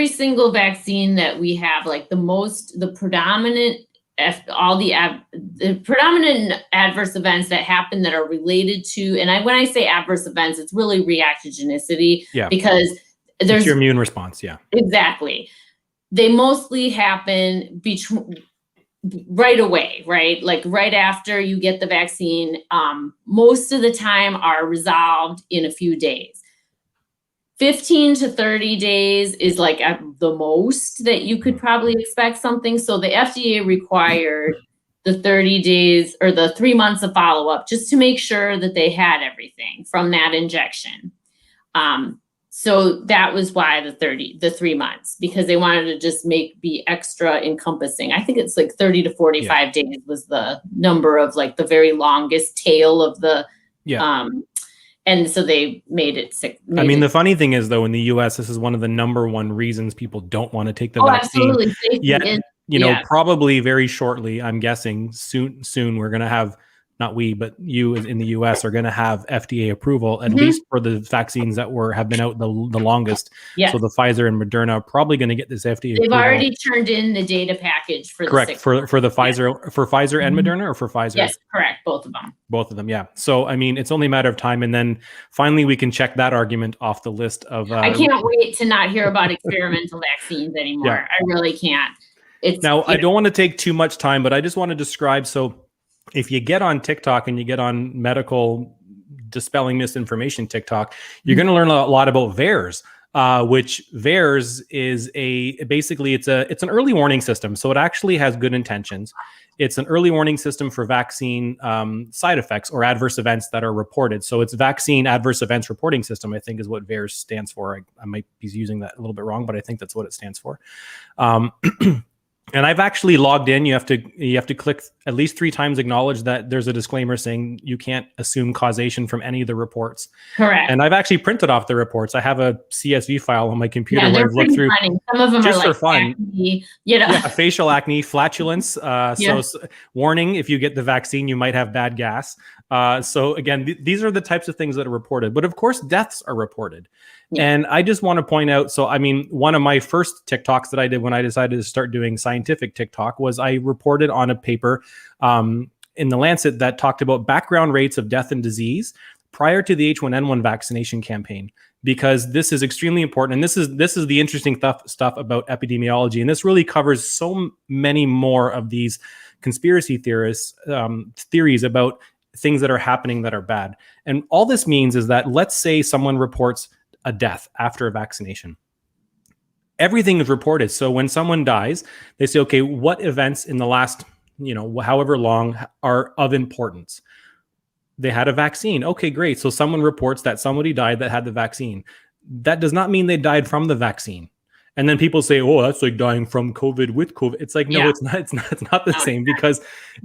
single vaccine that we have, like the predominant adverse events that happen that are related to, and when I say adverse events, it's really reactogenicity, because there's your immune response. Yeah, exactly. They mostly happen right away, right? Like right after you get the vaccine, most of the time are resolved in a few days. 15 to 30 days is like at the most that you could probably expect something. So the FDA required the 30 days or the 3 months of follow-up just to make sure that they had everything from that injection. So that was why the 3 months, because they wanted to just be extra encompassing. I think it's like 30 to 45 days was the number of like the very longest tail of the, and so they made it sick. The funny thing is, though, in the US, this is one of the number one reasons people don't want to take the vaccine. Absolutely. Yet, probably very shortly, I'm guessing soon we're going to have, not we, but you in the US are going to have FDA approval, at least for the vaccines that have been out the longest. Yes. So the Pfizer and Moderna are probably going to get this FDA They've approval. already turned in the data package for correct. the For the Pfizer, for Pfizer and Moderna, or for Pfizer? Yes, correct. Both of them. Both of them, yeah. So, it's only a matter of time. And then finally we can check that argument off the list of... I can't wait to not hear about experimental vaccines anymore. I really can't. I don't want to take too much time, but I just want to describe, so if you get on TikTok and you get on medical dispelling misinformation TikTok, you're going to learn a lot about VAERS, which VAERS is basically it's an early warning system. So it actually has good intentions. It's an early warning system for vaccine side effects or adverse events that are reported. So it's vaccine adverse events reporting system, I think is what VAERS stands for. I might be using that a little bit wrong, but I think that's what it stands for. And I've actually logged in. You have to click at least 3 times, acknowledge that there's a disclaimer saying you can't assume causation from any of the reports. Correct. And I've actually printed off the reports. I have a CSV file on my computer where I've looked through. Funny. Some of them just are for fun. Acne, facial acne, flatulence. So warning: if you get the vaccine, you might have bad gas. So again, these are the types of things that are reported. But of course, deaths are reported. Yeah. And I just want to point out, one of my first TikToks that I did when I decided to start doing scientific TikTok was I reported on a paper in the Lancet that talked about background rates of death and disease prior to the H1N1 vaccination campaign, because this is extremely important. And this is the interesting stuff about epidemiology. And this really covers so many more of these conspiracy theories about things that are happening that are bad. And all this means is that, let's say someone reports a death after a vaccination. Everything is reported. So when someone dies, they say, okay, what events in the last, however long are of importance? They had a vaccine. Okay, great. So someone reports that somebody died that had the vaccine. That does not mean they died from the vaccine. And then people say, oh, that's like dying from COVID with COVID. It's like, no, it's not. It's not the same, because,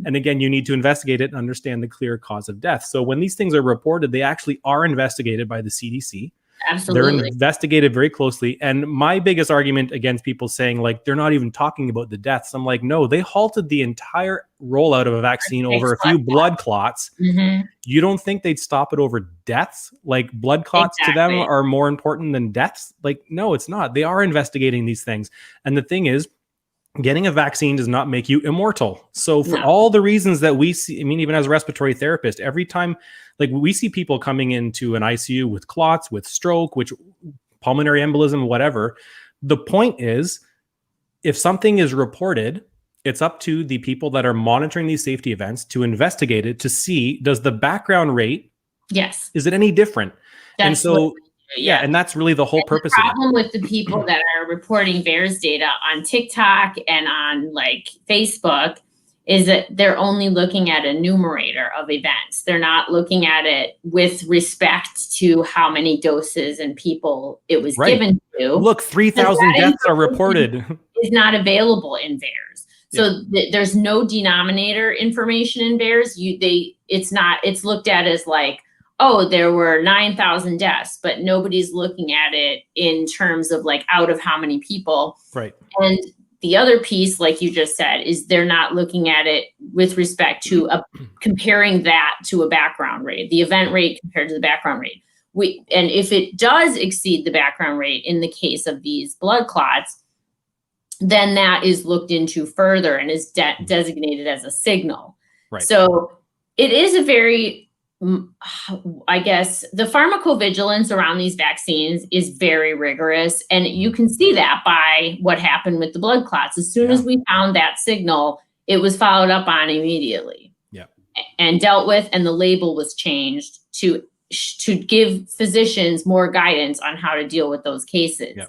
and again, you need to investigate it and understand the clear cause of death. So when these things are reported, they actually are investigated by the CDC. Absolutely. They're investigated very closely. And my biggest argument against people saying like they're not even talking about the deaths, I'm like, no, they halted the entire rollout of a vaccine over a few blood clots. Mm-hmm. You don't think they'd stop it over deaths? Like blood clots to them are more important than deaths? Like, no, it's not. They are investigating these things. And the thing is, getting a vaccine does not make you immortal. So for all the reasons that we see, I mean, even as a respiratory therapist, every time, like we see people coming into an ICU with clots, with stroke, which pulmonary embolism, whatever. The point is, if something is reported, it's up to the people that are monitoring these safety events to investigate it, to see, does the background rate, is it any different? And so, and that's really the whole purpose of it. The problem with the people that are reporting VAERS data on TikTok and on like Facebook is that they're only looking at a numerator of events. They're not looking at it with respect to how many doses and people it was given to. Look, 3,000 deaths are reported. Is not available in VAERS. So there's no denominator information in VAERS. It's looked at as like, oh, there were 9,000 deaths, but nobody's looking at it in terms of like out of how many people. Right. And the other piece, like you just said, is they're not looking at it with respect to comparing that to a background rate, the event rate compared to the background rate. And if it does exceed the background rate in the case of these blood clots, then that is looked into further and is designated as a signal. Right. So it is a very, I guess, the pharmacovigilance around these vaccines is very rigorous. And you can see that by what happened with the blood clots. As soon as we found that signal, it was followed up on immediately and dealt with, and the label was changed to give physicians more guidance on how to deal with those cases. Yeah.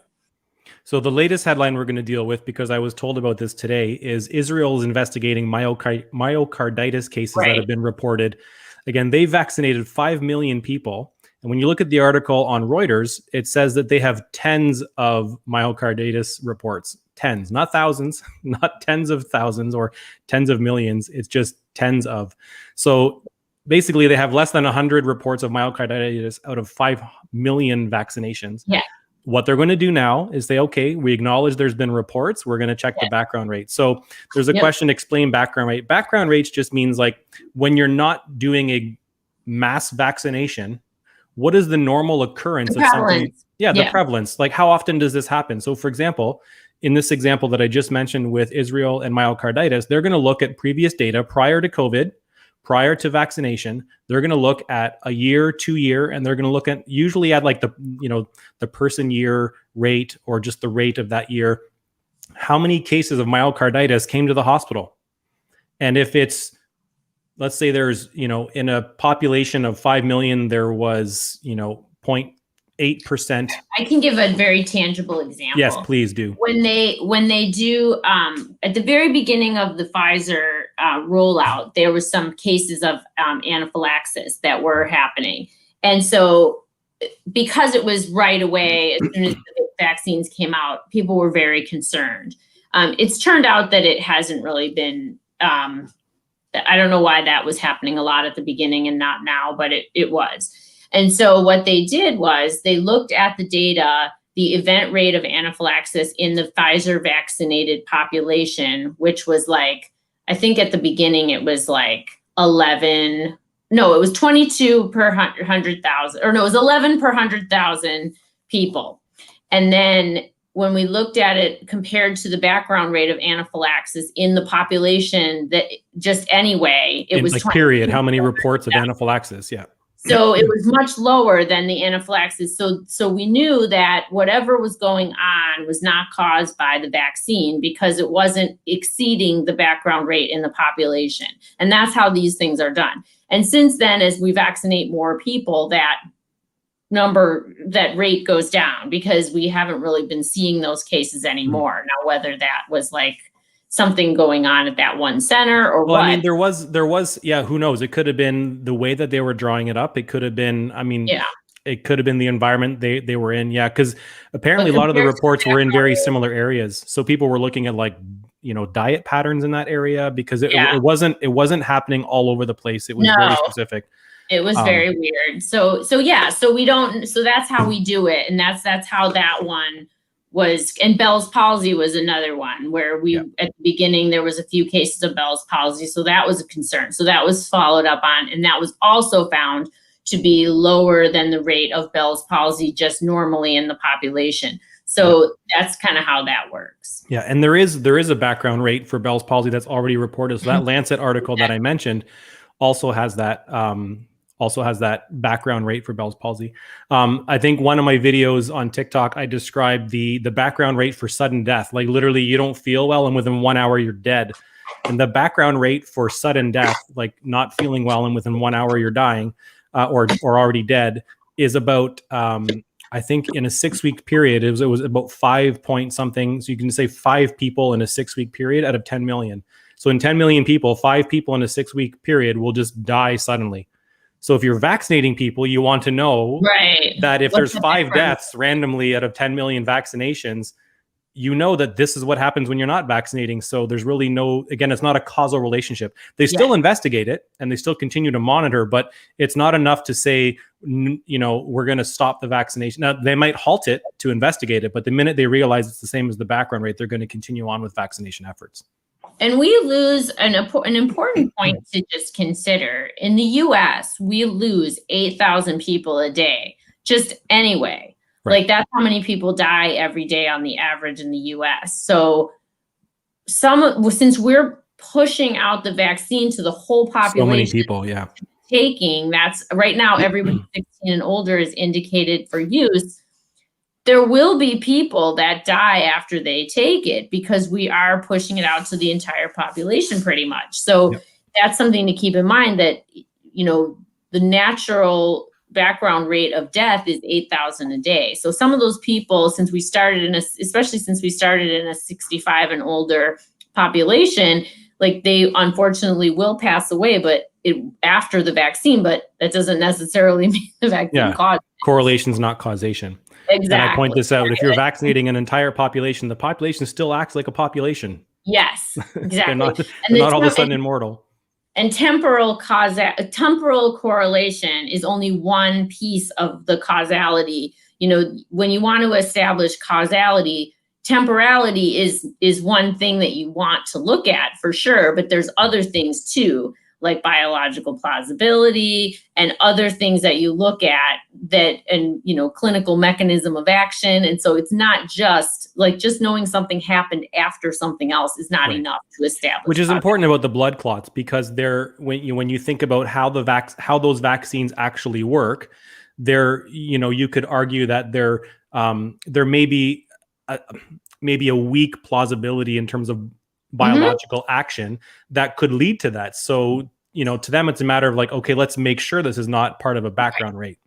So the latest headline we're going to deal with, because I was told about this today, is Israel is investigating myocarditis cases that have been reported. Again, they vaccinated 5 million people. And when you look at the article on Reuters, it says that they have tens of myocarditis reports. Tens, not thousands, not tens of thousands or tens of millions. It's just tens of. So basically, they have less than 100 reports of myocarditis out of 5 million vaccinations. Yeah. What they're going to do now is say, okay, we acknowledge there's been reports. We're going to check the background rate. So there's a question, explain background rate. Background rates just means like when you're not doing a mass vaccination, what is the normal occurrence of something? The prevalence. Like how often does this happen? So for example, in this example that I just mentioned with Israel and myocarditis, they're going to look at previous data prior to COVID, prior to vaccination. They're going to look at a year, 2 year, and they're going to look at usually at like the person year rate or just the rate of that year. How many cases of myocarditis came to the hospital? And if it's, let's say there's, in a population of 5 million, there was, 0.8%. I can give a very tangible example. Yes, please do. When they do, at the very beginning of the Pfizer rollout, there was some cases of anaphylaxis that were happening. And so because it was right away, as soon as the vaccines came out, people were very concerned. It's turned out that it hasn't really been, I don't know why that was happening a lot at the beginning and not now, but it was. And so what they did was they looked at the data, the event rate of anaphylaxis in the Pfizer vaccinated population, which was like, I think at the beginning it was like 11. No, it was 22 per 100,000, or no, it was 11 per 100,000 people. And then when we looked at it compared to the background rate of anaphylaxis in the population, that just anyway, it was like period. How many reports of anaphylaxis? Yeah. So it was much lower than the anaphylaxis. So we knew that whatever was going on was not caused by the vaccine because it wasn't exceeding the background rate in the population. And that's how these things are done. And since then, as we vaccinate more people, that rate goes down because we haven't really been seeing those cases anymore. Now, whether that was like something going on at that one center or what. I mean, there was, yeah, who knows? It could have been the way that they were drawing it up. It could have been, I mean, it could have been the environment they were in. Yeah. Cause apparently a lot of the reports were in very similar areas. So people were looking at like, diet patterns in that area because it wasn't happening all over the place. It was very specific. It was very weird. So that's how we do it. And that's how that one was. And Bell's palsy was another one where at the beginning, there was a few cases of Bell's palsy. So that was a concern. So that was followed up on, and that was also found to be lower than the rate of Bell's palsy just normally in the population. So that's kind of how that works. Yeah. And there is a background rate for Bell's palsy that's already reported. So that Lancet article that I mentioned also has that background rate for Bell's palsy. I think one of my videos on TikTok, I described the background rate for sudden death. Like literally you don't feel well and within 1 hour you're dead. And the background rate for sudden death, like not feeling well and within 1 hour you're dying or already dead, is about, I think in a 6-week period, it was about 5 point something. So you can say 5 people in a 6-week period out of 10 million. So in 10 million people, 5 people in a 6-week period will just die suddenly. So if you're vaccinating people, you want to know that if there's 5 deaths randomly out of 10 million vaccinations, you know that this is what happens when you're not vaccinating. So there's really it's not a causal relationship. They still investigate it and they still continue to monitor, but it's not enough to say, we're going to stop the vaccination. Now, they might halt it to investigate it, but the minute they realize it's the same as the background rate, they're going to continue on with vaccination efforts. And we lose an important point to just consider. In the US, we lose 8,000 people a day, just anyway. Right. Like that's how many people die every day on the average in the US. So since we're pushing out the vaccine to the whole population. So many people, taking, that's right now, everybody 16 and older is indicated for use. There will be people that die after they take it because we are pushing it out to the entire population pretty much. So that's something to keep in mind that, the natural background rate of death is 8,000 a day. So some of those people, especially since we started in a 65 and older population, like they unfortunately will pass away, after the vaccine, but that doesn't necessarily mean the vaccine caused it. Correlation is not causation. Exactly. And I point this out. If you're vaccinating an entire population, the population still acts like a population. Yes, exactly. they're not all of a sudden immortal. And temporal correlation is only one piece of the causality. When you want to establish causality, temporality is one thing that you want to look at for sure, but there's other things too, like biological plausibility and other things that you look at and clinical mechanism of action. And so it's not just knowing something happened after something else is not enough to establish. Which is important about the blood clots, because when you think about how those vaccines actually work, you could argue that there may be a weak plausibility in terms of biological action that could lead to that. So, to them, it's a matter of like, okay, let's make sure this is not part of a background rate.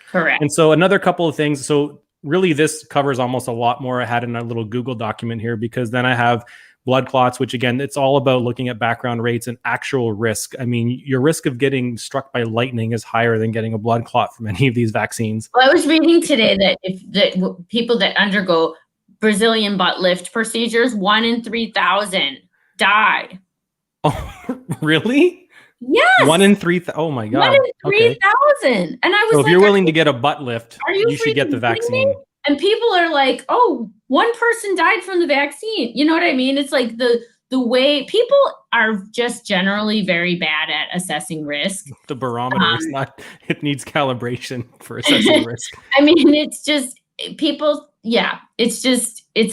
Correct. And so another couple of things. So really this covers almost a lot more. I had in a little Google document here, because then I have blood clots, which again, it's all about looking at background rates and actual risk. I mean, your risk of getting struck by lightning is higher than getting a blood clot from any of these vaccines. Well, I was reading today that people that undergo Brazilian butt lift procedures, 1 in 3,000 die. Oh, really? Yes. 1 in 3,000. Oh my God. 1 in 3,000. And I was so if you're willing to get a butt lift, you should get the vaccine. And people are like, oh, one person died from the vaccine. You know what I mean? It's like the way people are just generally very bad at assessing risk. The barometer is not, it needs calibration for assessing risk. I mean, it's just people. Yeah, it's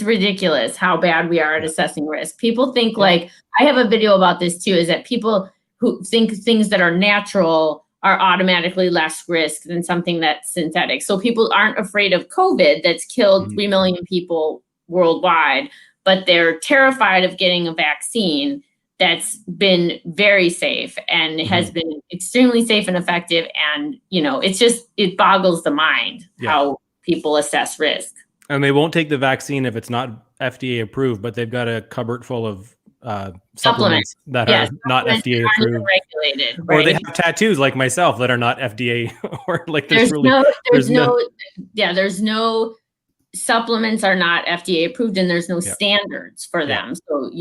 ridiculous how bad we are at assessing risk. People think I have a video about this too, is that people who think things that are natural are automatically less risk than something that's synthetic. So people aren't afraid of COVID that's killed 3 million people worldwide, but they're terrified of getting a vaccine that's been very safe and has been extremely safe and effective. And, it boggles the mind how people assess risk. And they won't take the vaccine if it's not FDA approved, but they've got a cupboard full of supplements that are not FDA approved, regulated, or right? they have tattoos like myself that are not FDA, or like there's no supplements are not FDA approved, and there's no standards for them. So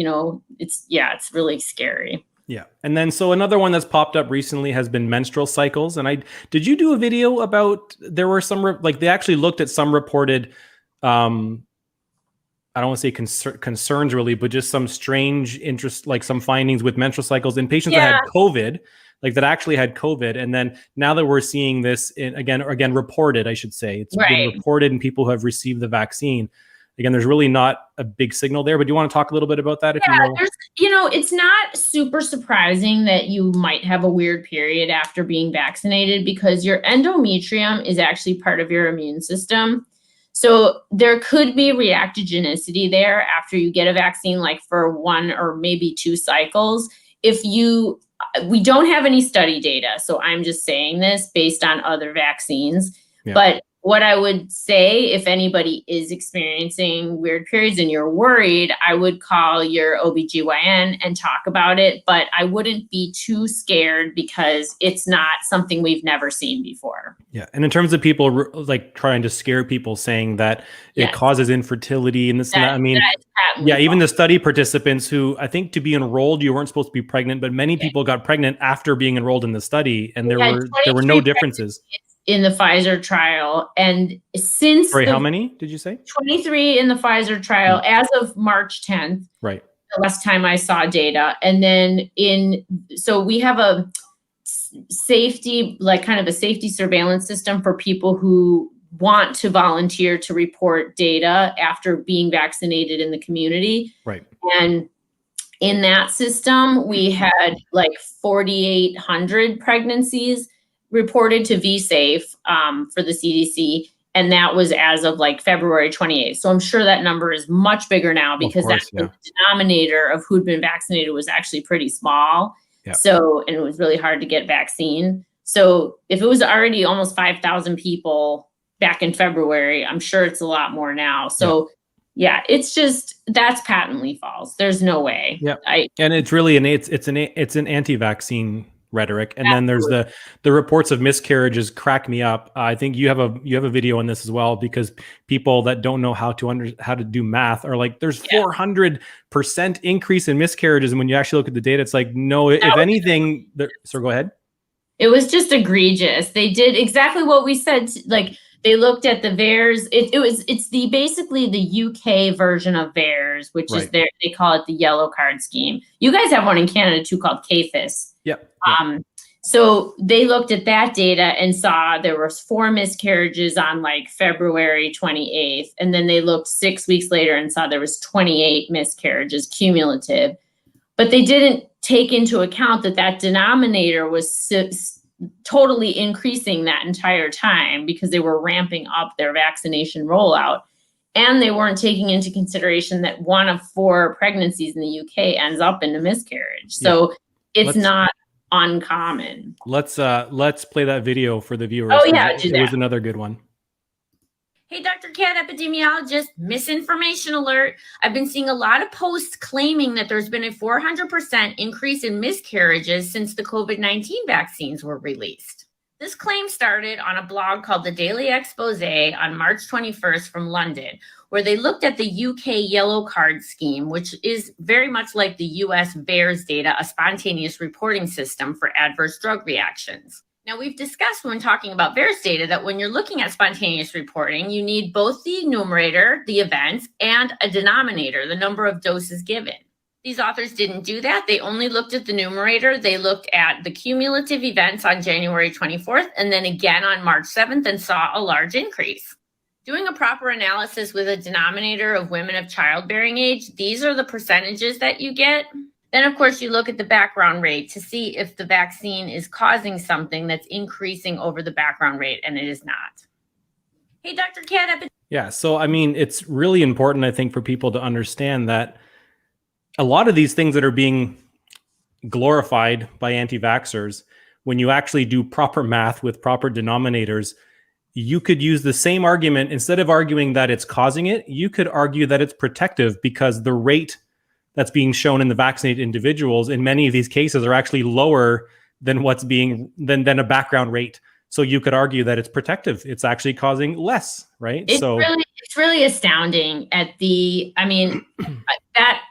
it's really scary. Yeah. And then so another one that's popped up recently has been menstrual cycles. And did you do a video about, there were some they actually looked at some reported I don't want to say concerns really, but just some strange interest, like some findings with menstrual cycles in patients that had COVID, like that actually had COVID. And then now that we're seeing this again reported, I should say, it's been reported in people who have received the vaccine. Again, there's really not a big signal there, but do you want to talk a little bit about that? It's not super surprising that you might have a weird period after being vaccinated, because your endometrium is actually part of your immune system. So there could be reactogenicity there after you get a vaccine, like for 1 or maybe 2 cycles. We don't have any study data, so I'm just saying this based on other vaccines. But what I would say, if anybody is experiencing weird periods and you're worried, I would call your OBGYN and talk about it. But I wouldn't be too scared, because it's not something we've never seen before. Yeah. And in terms of people like trying to scare people, saying that it causes infertility and this and that, I mean, even the study participants who, I think to be enrolled, you weren't supposed to be pregnant, but many people got pregnant after being enrolled in the study, and there were no differences in the Pfizer trial. And since how many did you say? 23 in the Pfizer trial as of March 10th. Right. The last time I saw data. And then so we have a safety, like kind of a safety surveillance system for people who want to volunteer to report data after being vaccinated in the community. Right. And in that system, we had like 4,800 pregnancies reported to VSafe for the CDC. And that was as of like February 28th. So I'm sure that number is much bigger now, because the denominator of who'd been vaccinated was actually pretty small. Yeah. So, and it was really hard to get vaccine. So if it was already almost 5,000 people back in February, I'm sure it's a lot more now. So it's just, that's patently false. There's no way. Yeah. And it's really it's an anti-vaccine rhetoric. And then there's the reports of miscarriages crack me up. I think you have a video on this as well, because people that don't know how to do math are like, there's 400% increase in miscarriages. And when you actually look at the data, it's like, no, if anything, so go ahead. It was just egregious. They did exactly what we said. Like, they looked at the VAERS. It's basically the UK version of VAERS, which is they call it the yellow card scheme. You guys have one in Canada too called CAFIS. Yep. So they looked at that data and saw there was 4 miscarriages on like February 28th. And then they looked 6 weeks later and saw there was 28 miscarriages cumulative. But they didn't take into account that denominator was totally increasing that entire time, because they were ramping up their vaccination rollout. And they weren't taking into consideration that 1 of 4 pregnancies in the UK ends up in a miscarriage. So it's not uncommon. Let's play that video for the viewers. Oh yeah, it was another good one. Hey, Dr. Cat, epidemiologist, misinformation alert. I've been seeing a lot of posts claiming that there's been a 400% increase in miscarriages since the COVID-19 vaccines were released. This claim started on a blog called The Daily Expose on March 21st from London, where they looked at the UK yellow card scheme, which is very much like the US VAERS data, a spontaneous reporting system for adverse drug reactions. Now, we've discussed when talking about VAERS data that when you're looking at spontaneous reporting, you need both the numerator, the events, and a denominator, the number of doses given. These authors didn't do that. They only looked at the numerator. They looked at the cumulative events on January 24th and then again on March 7th and saw a large increase. Doing a proper analysis with a denominator of women of childbearing age, these are the percentages that you get. Then, of course, you look at the background rate to see if the vaccine is causing something that's increasing over the background rate, and it is not. Hey, Dr. Cat. Yeah. So, I mean, it's really important, I think, for people to understand that a lot of these things that are being glorified by anti-vaxxers, when you actually do proper math with proper denominators, you could use the same argument. Instead of arguing that it's causing it, you could argue that it's protective, because the rate that's being shown in the vaccinated individuals in many of these cases are actually lower than what's being than a background rate. So you could argue that it's protective. It's actually causing less, right? It's really astounding at the, I mean, that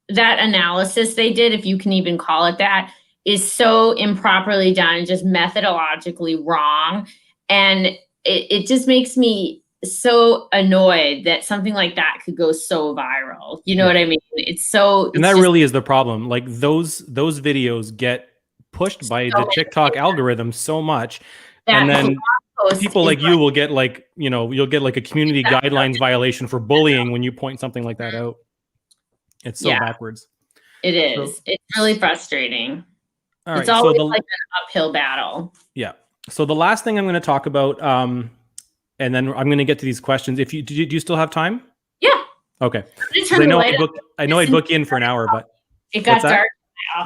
analysis they did, if you can even call it that, is so improperly done and just methodologically wrong. And it just makes me so annoyed that something like that could go so viral. You know what I mean? And that really is the problem. Like those videos get pushed by the TikTok algorithm so much. And then people like you will get like, you'll get like a community guidelines violation for bullying when you point something like that out. It's so backwards. It is. It's really frustrating. It's always like an uphill battle. Yeah. So the last thing I'm going to talk about, and then I'm going to get to these questions. Do you still have time? Yeah. Okay. I know I booked you in for an hour, but it got dark.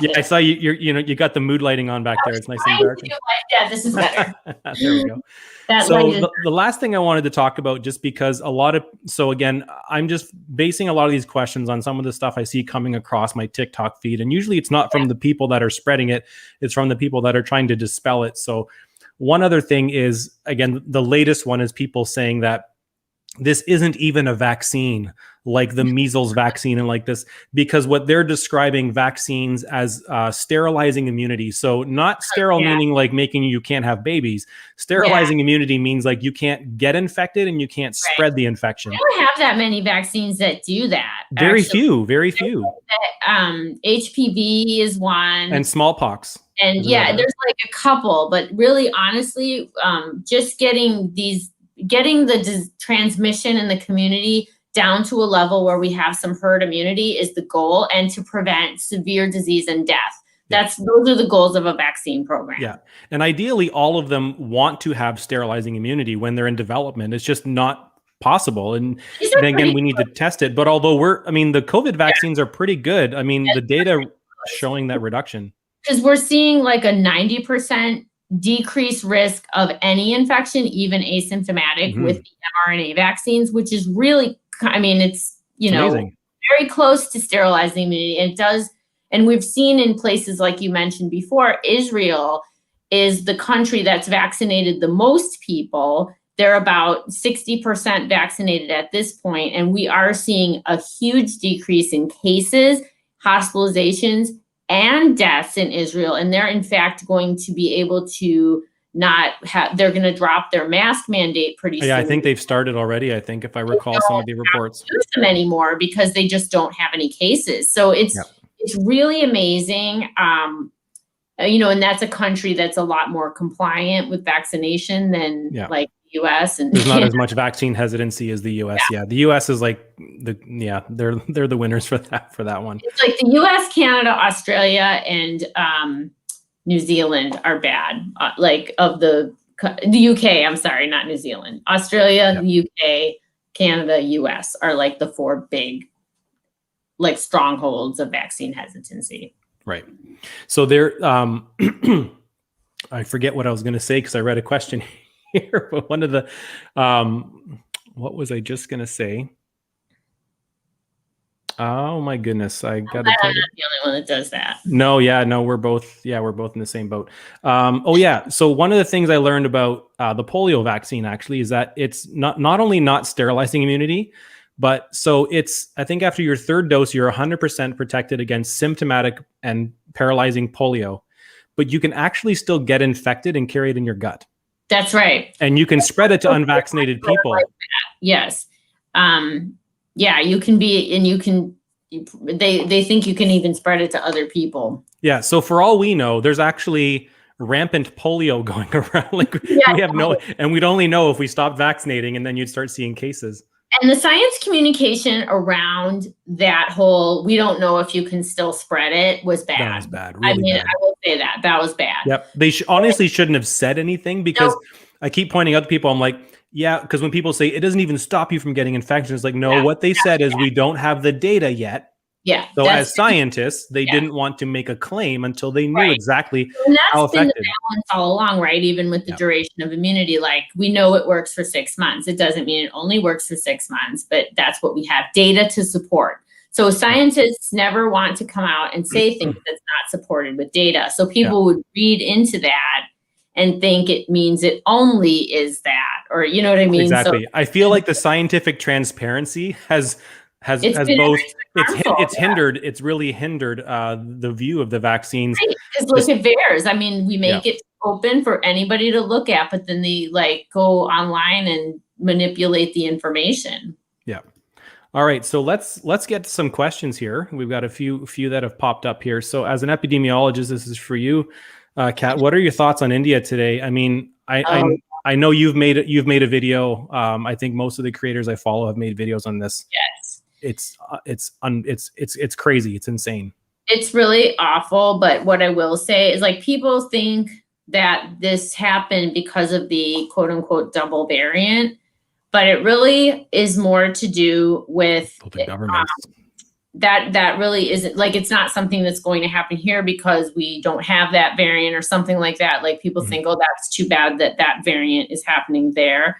Yeah, I saw you got the mood lighting on back there. It's nice and dark. Yeah, this is better. There we go. The last thing I wanted to talk about, just because again, I'm just basing a lot of these questions on some of the stuff I see coming across my TikTok feed. And usually it's not from the people that are spreading it. It's from the people that are trying to dispel it. So one other thing is, again, the latest one is people saying that this isn't even a vaccine, like the measles vaccine and like this, because what they're describing vaccines as sterilizing immunity. So not sterile meaning like making you can't have babies. Sterilizing immunity means like you can't get infected and you can't spread the infection. We don't have that many vaccines that do that. Very few. HPV is one. And smallpox. And there's like a couple, but really honestly, just getting the transmission in the community down to a level where we have some herd immunity is the goal, and to prevent severe disease and death. Those are the goals of a vaccine program. Yeah. And ideally all of them want to have sterilizing immunity when they're in development. It's just not possible. And then again, we need to test it. But although the COVID vaccines are pretty good. I mean, the data showing that reduction. Because we're seeing like a 90% decreased risk of any infection, even asymptomatic, with the mRNA vaccines, which is really, it's, amazing. Very close to sterilizing immunity. It does. And we've seen in places like you mentioned before, Israel is the country that's vaccinated the most people. They're about 60% vaccinated at this point, and we are seeing a huge decrease in cases, hospitalizations, and deaths in Israel. And they're in fact going to be able to they're going to drop their mask mandate pretty soon. Yeah, I think they've started already. I think if I recall some of the reports. Use them anymore because they just don't have any cases. So it's really amazing. And that's a country that's a lot more compliant with vaccination than like the US. And there's not as much vaccine hesitancy as the US. Yeah. The US is like they're the winners for that one. It's like the US, Canada, Australia, and New Zealand are bad. The UK, I'm sorry, not New Zealand. Australia, the UK, Canada, US are like the four big like strongholds of vaccine hesitancy. Right. So there, I forget what I was going to say because I read a question here, but one of the, what was I just going to say? Oh my goodness. I got to I'm not the only one that does that. No, we're both in the same boat. So one of the things I learned about the polio vaccine actually is that it's not only not sterilizing immunity, but so I think after your third dose, you're 100% protected against symptomatic and paralyzing polio, but you can actually still get infected and carry it in your gut. That's right. And you can spread it to unvaccinated people. Yes. You can be, and they think you can even spread it to other people. Yeah. So for all we know, there's actually rampant polio going around. We have and we'd only know if we stopped vaccinating, and then you'd start seeing cases. And the science communication around that whole, we don't know if you can still spread it, was bad. That was bad, really bad. I will say that was bad. Yep. They honestly shouldn't have said anything, because I keep pointing out to people, I'm like, yeah, because when people say it doesn't even stop you from getting infections, it's like, no, what they said is we don't have the data yet. Yeah. So as scientists, they didn't want to make a claim until they knew exactly how effective. Been the balance all along, right? Even with the duration of immunity, like we know it works for 6 months. It doesn't mean it only works for 6 months, but that's what we have data to support. So scientists never want to come out and say things that's not supported with data. So people would read into that and think it means it only is that, or you know what I mean? Exactly. So, I feel like the scientific transparency has both it's really hindered the view of the vaccines. Right. Because look at VAERS. I mean, we make it open for anybody to look at, but then they like go online and manipulate the information. Yeah. All right, so let's get to some questions here. We've got a few that have popped up here. So as an epidemiologist, this is for you, Kat. What are your thoughts on India today? I mean, I know you've made a video. I think most of the creators I follow have made videos on this. Yes. It's crazy. It's insane. It's really awful. But what I will say is, like, people think that this happened because of the quote unquote double variant, but it really is more to do with the government. That really isn't, like, it's not something that's going to happen here because we don't have that variant or something like that. Like people think, oh, that's too bad that variant is happening there.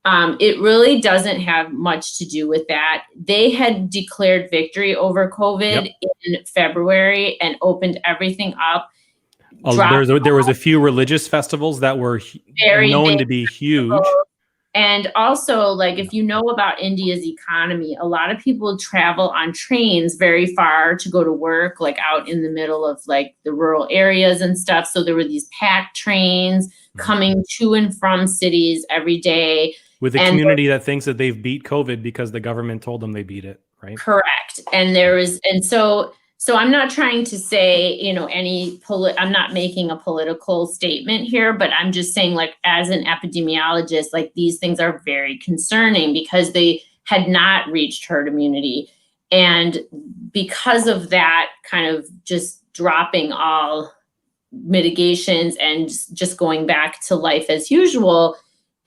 It really doesn't have much to do with that. They had declared victory over COVID in February and opened everything up. There was a few religious festivals that were known to be huge. And also, like, if you know about India's economy, a lot of people travel on trains very far to go to work, like out in the middle of like the rural areas and stuff. So there were these packed trains coming to and from cities every day. With a community that thinks that they've beat COVID because the government told them they beat it, right? Correct. And so I'm not trying to say, you know, I'm not making a political statement here, but I'm just saying, like, as an epidemiologist, like, these things are very concerning because they had not reached herd immunity. And because of that, kind of just dropping all mitigations and just going back to life as usual,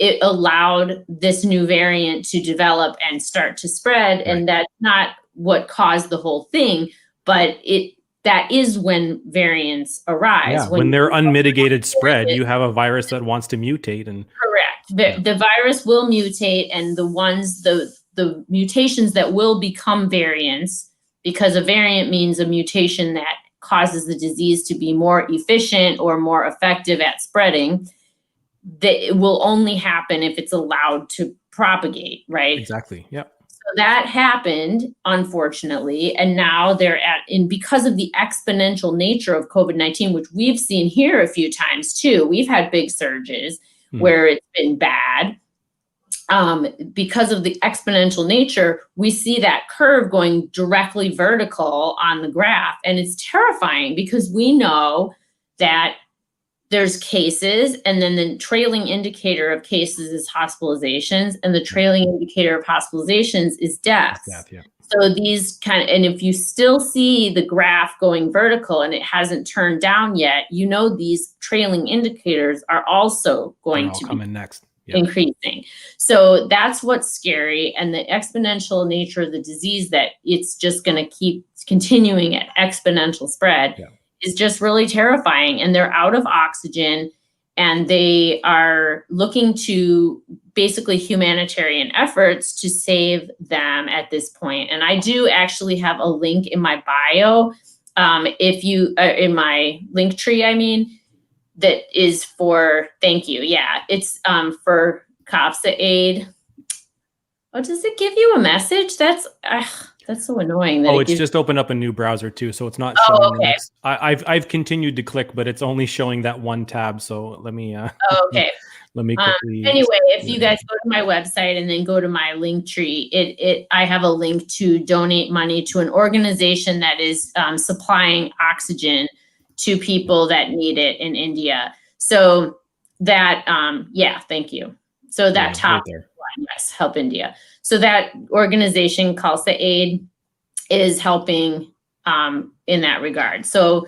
it allowed this new variant to develop and start to spread. Right. And that's not what caused the whole thing. But that is when variants arise. Yeah, when they're unmitigated spread, you have a virus that wants to mutate. And correct. The virus will mutate, and the mutations that will become variants, because a variant means a mutation that causes the disease to be more efficient or more effective at spreading, that it will only happen if it's allowed to propagate, right? Exactly. Yep. So that happened, unfortunately, and now because of the exponential nature of COVID-19, which we've seen here a few times too. We've had big surges where it's been bad. Because of the exponential nature, we see that curve going directly vertical on the graph, and it's terrifying because we know that there's cases, and then the trailing indicator of cases is hospitalizations, and the trailing indicator of hospitalizations is deaths. So these and if you still see the graph going vertical and it hasn't turned down yet, you know these trailing indicators are also going to be next. Increasing. So that's what's scary, and the exponential nature of the disease, that it's just going to keep continuing at exponential spread. Is just really terrifying. And they're out of oxygen, and they are looking to basically humanitarian efforts to save them at this point. And I do actually have a link in my bio, if you in my link tree, I mean, that is for, thank you. Yeah, it's for COPSA aid. Oh, does it give you a message? That's so annoying. It's just opened up a new browser too, so it's not showing the next. I've continued to click, but it's only showing that one tab. So let me. Okay. Let me quickly. Anyway, if you guys go to my website and then go to my link tree, I have a link to donate money to an organization that is supplying oxygen to people that need it in India. So that, thank you. So that top line Yes, Help India. So that organization, Khalsa Aid, is helping in that regard. So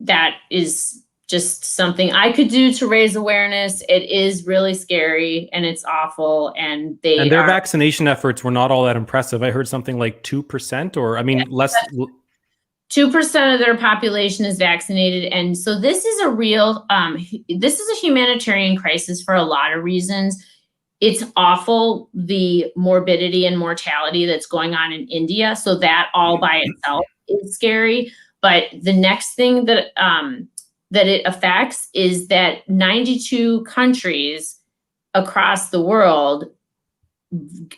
that is just something I could do to raise awareness. It is really scary and it's awful. And their vaccination efforts were not all that impressive. I heard something like 2%, or I mean, less. 2% of their population is vaccinated. And so this is a real, this is a humanitarian crisis for a lot of reasons. It's awful, the morbidity and mortality that's going on in India. So that all by itself is scary. But the next thing that that it affects is that 92 countries across the world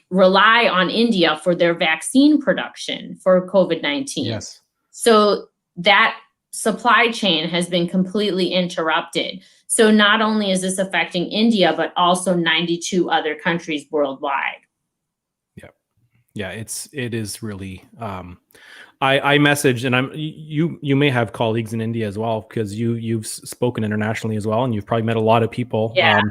rely on India for their vaccine production for COVID-19. Yes. So that supply chain has been completely interrupted. So not only is this affecting India, but also 92 other countries worldwide. Yeah, it is really. I messaged, and you may have colleagues in India as well, because you've spoken internationally as well, and you've probably met a lot of people. Yeah.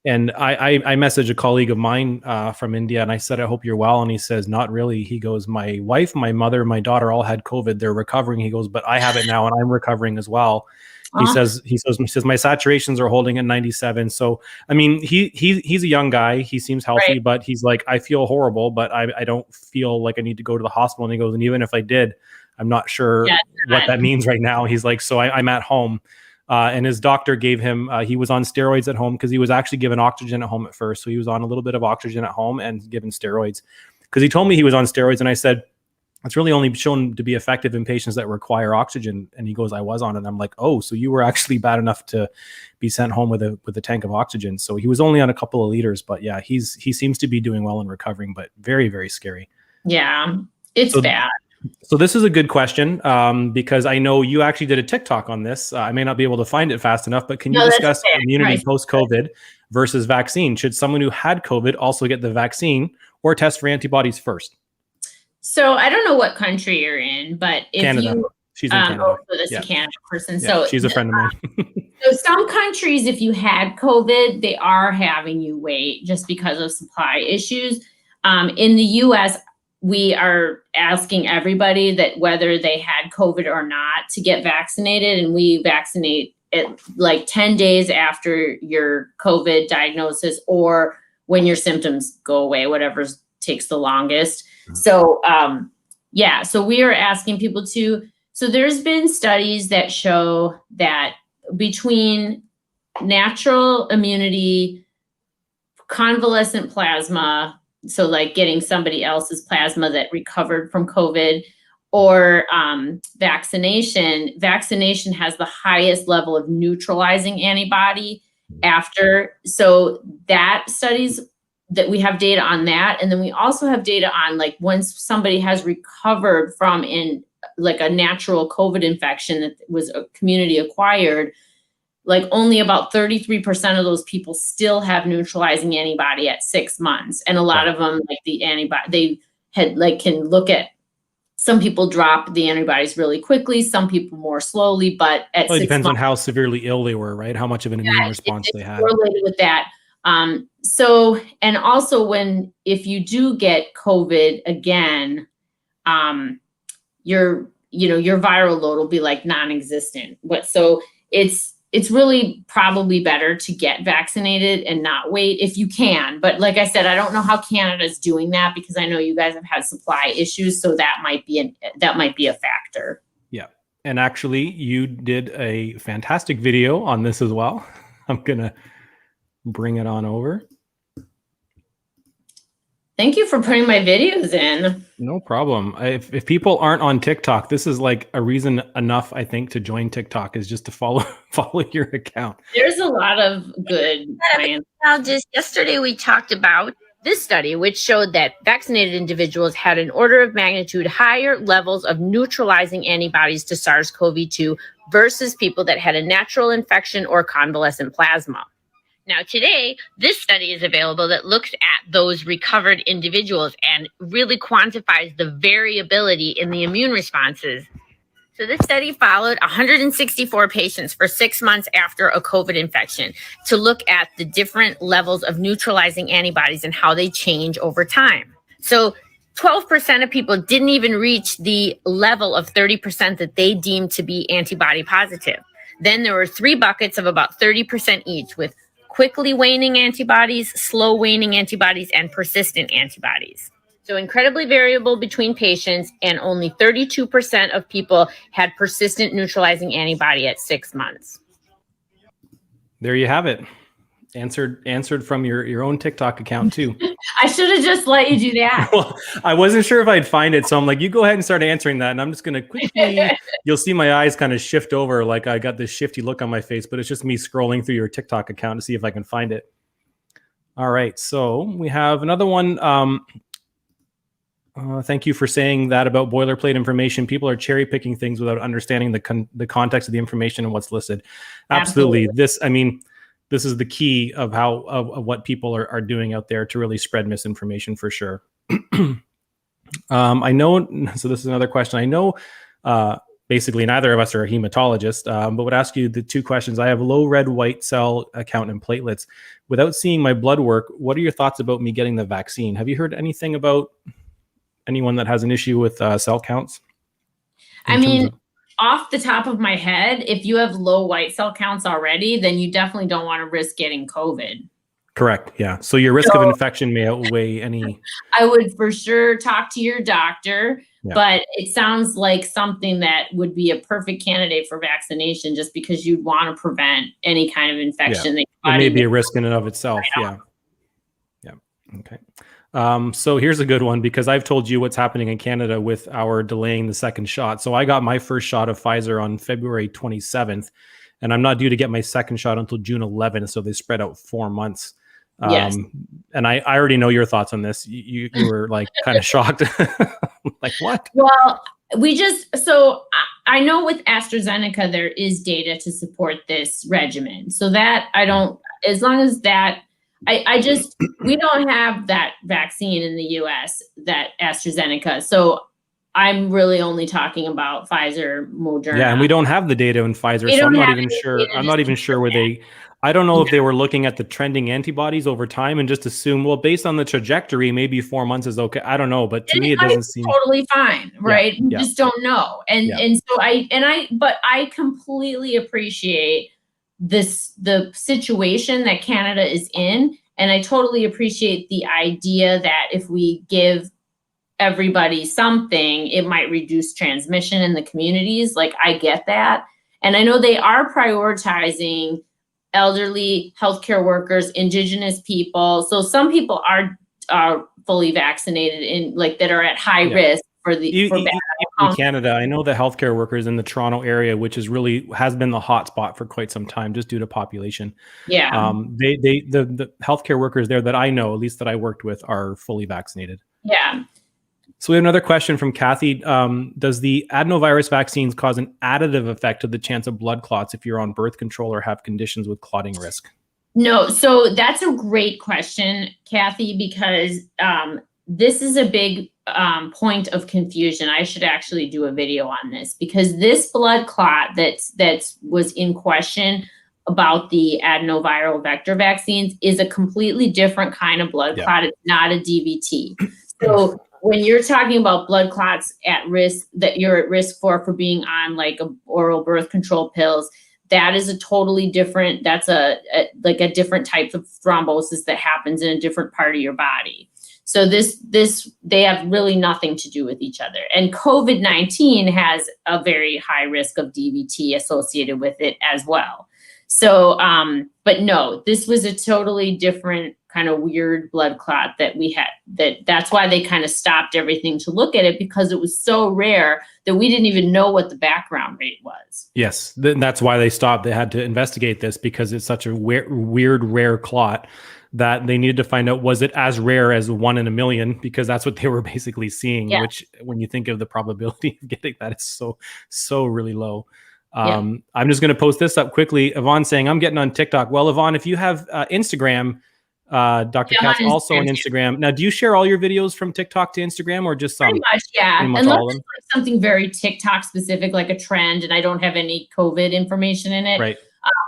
And I messaged a colleague of mine from India, and I said, I hope you're well. And he says, not really. He goes, my wife, my mother, my daughter all had COVID. They're recovering. He goes, but I have it now and I'm recovering as well. He says my saturations are holding at 97. So, I mean, he's a young guy. He seems healthy, right. But he's like, I feel horrible, but I don't feel like I need to go to the hospital. And he goes, and even if I did, I'm not sure what that means right now. He's like, so I'm at home. And his doctor gave him, he was on steroids at home because he was actually given oxygen at home at first. So he was on a little bit of oxygen at home and given steroids, because he told me he was on steroids. And I said, it's really only shown to be effective in patients that require oxygen. And he goes, I was on it. And I'm like, oh, so you were actually bad enough to be sent home with a tank of oxygen. So he was only on a couple of liters, but yeah, he seems to be doing well and recovering, but very, very scary. Yeah, it's bad. So this is a good question, because I know you actually did a TikTok on this. I may not be able to find it fast enough, but can you discuss immunity post-COVID versus vaccine? Should someone who had COVID also get the vaccine or test for antibodies first? So I don't know what country you're in, but if Canada. She's in Canada. So that's a Canada person. Yeah, so she's a friend of mine. So some countries, if you had COVID, they are having you wait just because of supply issues. In the US, we are asking everybody that whether they had COVID or not to get vaccinated, and we vaccinate it like 10 days after your COVID diagnosis or when your symptoms go away, whatever takes the longest. So, so we are asking people to, so there's been studies that show that between natural immunity, convalescent plasma, so like getting somebody else's plasma that recovered from COVID, or vaccination has the highest level of neutralizing antibody after. So that studies that we have data on that. And then we also have data on like once somebody has recovered from in like a natural COVID infection that was a community acquired, like only about 33% of those people still have neutralizing antibody at 6 months. And a lot of them, like the antibody, they had like can look at, some people drop the antibodies really quickly, some people more slowly, but at 6 months. It depends on how severely ill they were, right? How much of an immune response they had. Related with that. So, and also if you do get COVID again, your viral load will be like non-existent. So it's really probably better to get vaccinated and not wait if you can. But like I said, I don't know how Canada's doing that, because I know you guys have had supply issues. So that might be a factor. Yeah. And actually you did a fantastic video on this as well. I'm going to bring it on over. Thank you for putting my videos in. No problem. If people aren't on TikTok, this is like a reason enough, I think, to join TikTok, is just to follow your account. There's a lot of good science. Just yesterday we talked about this study, which showed that vaccinated individuals had an order of magnitude higher levels of neutralizing antibodies to SARS-CoV-2 versus people that had a natural infection or convalescent plasma. Now, today, this study is available that looks at those recovered individuals and really quantifies the variability in the immune responses. So this study followed 164 patients for 6 months after a COVID infection to look at the different levels of neutralizing antibodies and how they change over time. So 12% of people didn't even reach the level of 30% that they deemed to be antibody positive. Then there were 3 buckets of about 30% each, with quickly waning antibodies, slow waning antibodies, and persistent antibodies. So incredibly variable between patients, and only 32% of people had persistent neutralizing antibody at 6 months. There you have it. Answered from your own TikTok account too. I should have just let you do that. Well, I wasn't sure if I'd find it, so I'm like, you go ahead and start answering that, and I'm just gonna quickly. You'll see my eyes kind of shift over, like I got this shifty look on my face, but it's just me scrolling through your TikTok account to see if I can find it. All right, so we have another one. Thank you for saying that about boilerplate information. People are cherry picking things without understanding the context of the information and what's listed. Absolutely. This is the key of how of what people are doing out there to really spread misinformation for sure. I know. So this is another question. I know. Basically, neither of us are a hematologist, but would ask you the 2 questions. I have low red white cell count and platelets. Without seeing my blood work, what are your thoughts about me getting the vaccine? Have you heard anything about anyone that has an issue with cell counts? I mean, off the top of my head, if you have low white cell counts already, then you definitely don't want to risk getting COVID. Correct. Yeah. So your risk of infection may outweigh any. I would for sure talk to your doctor, but it sounds like something that would be a perfect candidate for vaccination, just because you'd want to prevent any kind of infection. It may be a risk in and of itself. Yeah. Okay. So here's a good one, because I've told you what's happening in Canada with our delaying the second shot. So I got my first shot of Pfizer on February 27th, and I'm not due to get my second shot until June 11th. So they spread out 4 months. Yes. And I already know your thoughts on this. You were like kind of shocked. Like, what? Well, I know with AstraZeneca, there is data to support this regimen. So that as long as that, we don't have that vaccine in the US, that AstraZeneca. So I'm really only talking about Pfizer, Moderna. Yeah, and we don't have the data in Pfizer, so I'm not even sure. I'm not even sure where I don't know if they were looking at the trending antibodies over time and just assume, well, based on the trajectory, maybe 4 months is okay. I don't know, but to me, it doesn't seem totally fine, right? You just don't know. But I completely appreciate the situation that Canada is in. And I totally appreciate the idea that if we give everybody something, it might reduce transmission in the communities. Like, I get that. And I know they are prioritizing elderly, healthcare workers, Indigenous people. So some people are fully vaccinated that are at high risk for in Canada. I know the healthcare workers in the Toronto area, which has been the hot spot for quite some time, just due to population. Yeah. The healthcare workers there that I know, at least that I worked with, are fully vaccinated. Yeah. So we have another question from Kathy. Does the adenovirus vaccines cause an additive effect to the chance of blood clots if you're on birth control or have conditions with clotting risk? No. So that's a great question, Kathy, because this is a big point of confusion. I should actually do a video on this, because this blood clot that was in question about the adenoviral vector vaccines is a completely different kind of blood clot. It's not a DVT. So when you're talking about blood clots at risk, that you're at risk for being on like oral birth control pills, that is a totally different, that's a different type of thrombosis that happens in a different part of your body. So they have really nothing to do with each other. And COVID-19 has a very high risk of DVT associated with it as well. So, but no, this was a totally different kind of weird blood clot that we had. That's why they kind of stopped everything to look at it, because it was so rare that we didn't even know what the background rate was. Yes, that's why they stopped. They had to investigate this because it's such a weird, rare clot that they needed to find out, was it as rare as 1 in a million? Because that's what they were basically seeing, which when you think of the probability of getting that, it's so really low. I'm just going to post this up quickly. Yvonne saying, I'm getting on TikTok. Well, Yvonne, if you have Instagram, Dr. Yeah, Katz mine is also on Instagram. Instagram. Now, do you share all your videos from TikTok to Instagram, or just some? Pretty much, yeah. Pretty much Unless all of it's them? like something very TikTok specific, like a trend, and I don't have any COVID information in it. Right.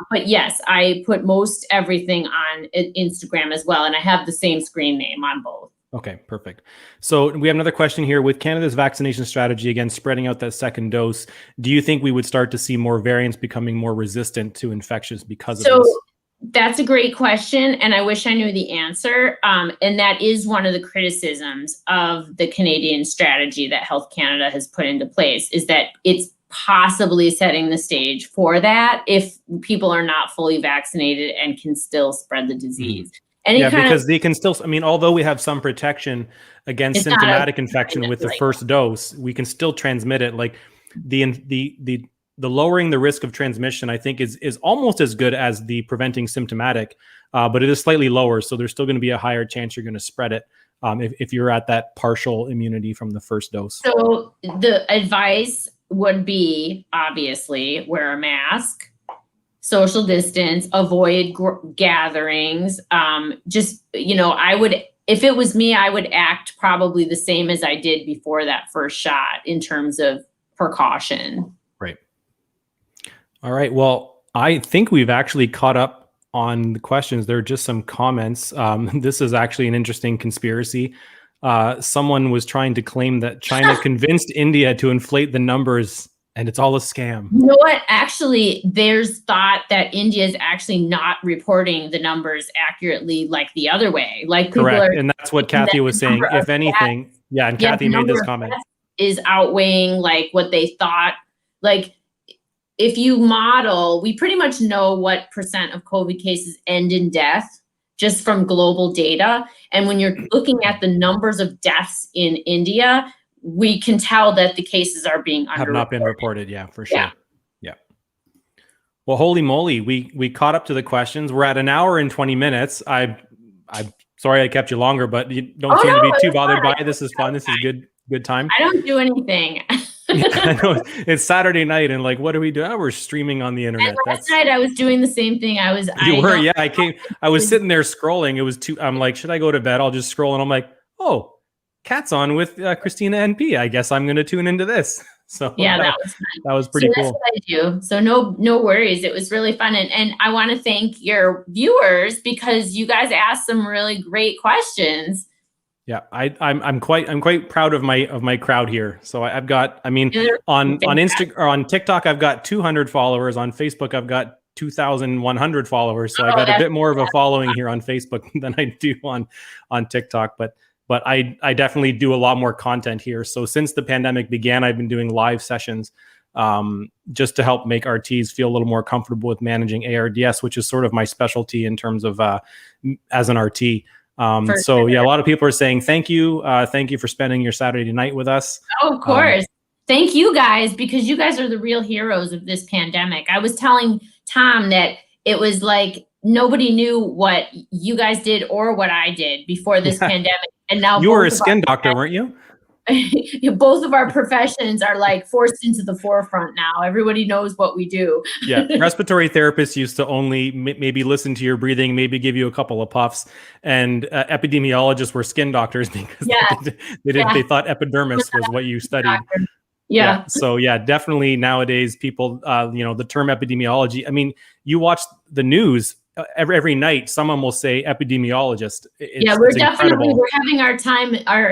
But yes, I put most everything on Instagram as well, and I have the same screen name on both. Okay, perfect. So we have another question here. With Canada's vaccination strategy, again, spreading out that second dose, do you think we would start to see more variants becoming more resistant to infections because of this? That's a great question, and I wish I knew the answer. And that is one of the criticisms of the Canadian strategy that Health Canada has put into place, is that it's possibly setting the stage for that if people are not fully vaccinated and can still spread the disease. Because they can still, I mean, although we have some protection against symptomatic infection with the first dose, we can still transmit it. Like the lowering the risk of transmission, I think, is almost as good as the preventing symptomatic, but it is slightly lower. So there's still going to be a higher chance you're going to spread it if you're at that partial immunity from the first dose. So the advice would be, obviously, wear a mask, social distance, avoid gatherings. Just, I would, if it was me, I would act probably the same as I did before that first shot in terms of precaution. Right. All right. Well, I think we've actually caught up on the questions. There are just some comments. This is actually an interesting conspiracy. Someone was trying to claim that China convinced India to inflate the numbers, and it's all a scam. You know what? Actually, there's thought that India is actually not reporting the numbers accurately like the other way. Like correct. And that's what Kathy was saying. If anything, and Kathy made this comment. Is outweighing like what they thought. Like if you model, we pretty much know what % of COVID cases end in death just from global data. And when you're looking at the numbers of deaths in India, we can tell that the cases are being have not been reported. Yeah, for sure. Yeah. Well, holy moly, we caught up to the questions. We're at an hour and 20 minutes. I'm sorry I kept you longer, but you don't seem to be too bothered by it. This is fun. This is good time. I don't do anything. I know it's Saturday night, and like, what do we do? Oh, we're streaming on the internet. And last night I was doing the same thing. I was sitting there scrolling. It was I'm like, should I go to bed? I'll just scroll, and I'm like, oh, Cat's on with Christina NP. I guess I'm going to tune into this. So yeah, that was pretty cool. That's what I do. So no worries. It was really fun, and I want to thank your viewers because you guys asked some really great questions. Yeah, I'm quite proud of my crowd here. So I've got, on Instagram or on TikTok, I've got 200 followers. On Facebook, I've got 2,100 followers. So I got a bit more of a following here on Facebook than I do on TikTok. But I definitely do a lot more content here. So since the pandemic began, I've been doing live sessions just to help make RTs feel a little more comfortable with managing ARDS, which is sort of my specialty in terms of as an RT. A lot of people are saying thank you for spending your Saturday night with us. Oh, of course. Thank you guys, because you guys are the real heroes of this pandemic. I was telling Tom that it was like nobody knew what you guys did or what I did before this pandemic. And now you were a skin doctor, weren't you? Both of our professions are like forced into the forefront now. Everybody knows what we do. Yeah, respiratory therapists used to only maybe listen to your breathing, maybe give you a couple of puffs, and epidemiologists were skin doctors because they thought epidermis was what you studied. Yeah. So definitely nowadays people, the term epidemiology. I mean, you watch the news. Every night, someone will say epidemiologist. We're having our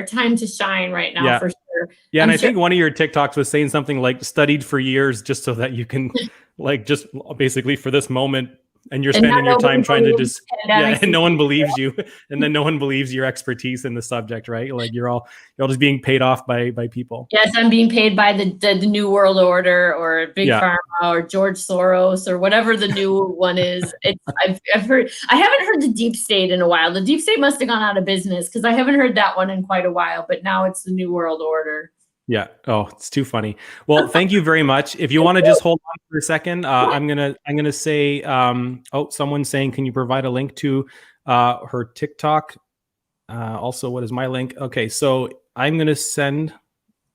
time to shine right now, for sure. Yeah, and I think one of your TikToks was saying something like studied for years just so that you can like just basically for this moment, and you're spending your time trying to just and no one believes you, and then no one believes your expertise in the subject, right? Like you're all just being paid off by people. Yes, I'm being paid by the New World Order or Big Pharma or George Soros or whatever the new one is. I've heard. I haven't heard the Deep State in a while. The Deep State must have gone out of business because I haven't heard that one in quite a while. But now it's the New World Order. Yeah. Oh, it's too funny. Well, thank you very much. If you want to just hold on for a second, I'm gonna say. Someone's saying, can you provide a link to her TikTok? Also, what is my link? Okay, so I'm gonna see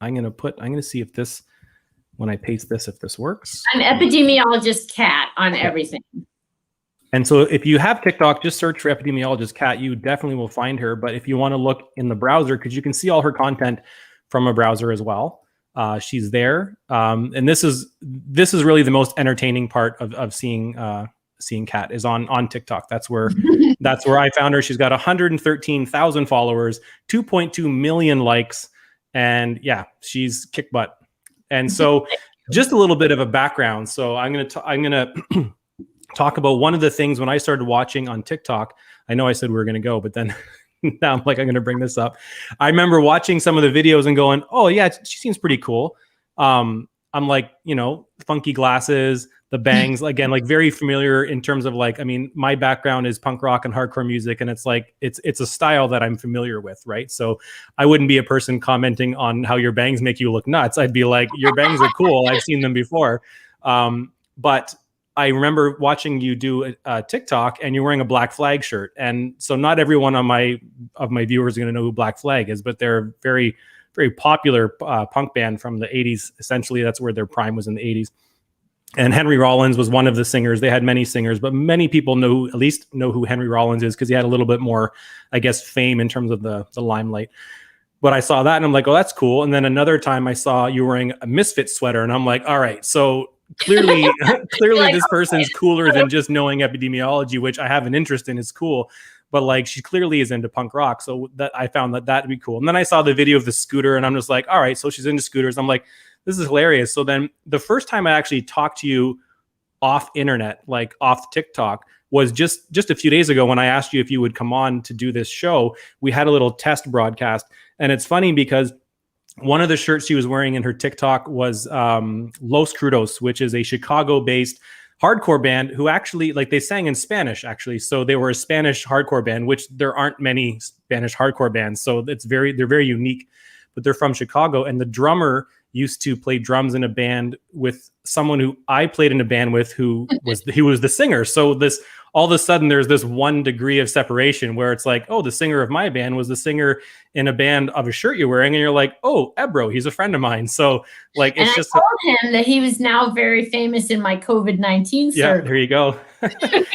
if this, when I paste this, if this works. I'm Epidemiologist Cat on everything. And so if you have TikTok, just search for Epidemiologist Kat. You definitely will find her. But if you want to look in the browser, because you can see all her content from a browser as well, she's there. And this is really the most entertaining part of seeing Kat is on TikTok. That's where I found her. She's got 113,000 followers, 2.2 million likes, and yeah, she's kick butt. And so just a little bit of a background. So I'm gonna talk about one of the things when I started watching on TikTok. I know I said we were going to go, but then now I'm going to bring this up. I remember watching some of the videos and going, oh yeah, she seems pretty cool. I'm like, funky glasses, the bangs, again, like very familiar in terms of like, I mean, my background is punk rock and hardcore music. And it's like, it's a style that I'm familiar with. Right. So I wouldn't be a person commenting on how your bangs make you look nuts. I'd be like, your bangs are cool. I've seen them before. But I remember watching you do a TikTok and you're wearing a Black Flag shirt. And so not everyone of my viewers are going to know who Black Flag is, but they're a very, very popular punk band from the 80s. Essentially, that's where their prime was, in the 80s. And Henry Rollins was one of the singers. They had many singers, but many people at least know who Henry Rollins is because he had a little bit more, I guess, fame in terms of the limelight. But I saw that and I'm like, oh, that's cool. And then another time I saw you wearing a Misfit sweater and I'm like, all right, so clearly like, this person's cooler than just knowing epidemiology, which I have an interest in. Is cool, but like she clearly is into punk rock. So that I found that'd be cool. And then I saw the video of the scooter and I'm just like, all right, so she's into scooters. I'm like, this is hilarious. So then the first time I actually talked to you off internet, like off TikTok, was just a few days ago when I asked you if you would come on to do this show. We had a little test broadcast. And it's funny because one of the shirts she was wearing in her TikTok was Los Crudos, which is a Chicago-based hardcore band who actually, like, they sang in Spanish, actually. So they were a Spanish hardcore band, which there aren't many Spanish hardcore bands. So they're very unique, but they're from Chicago. And the drummer used to play drums in a band with someone who I played in a band with who was the singer. So all of a sudden there's this 1 degree of separation where it's like, oh, the singer of my band was the singer in a band of a shirt you're wearing. And you're like, oh, Ebro, he's a friend of mine. So like, it's just, I told him that he was now very famous in my COVID-19 yeah, circle. there you go.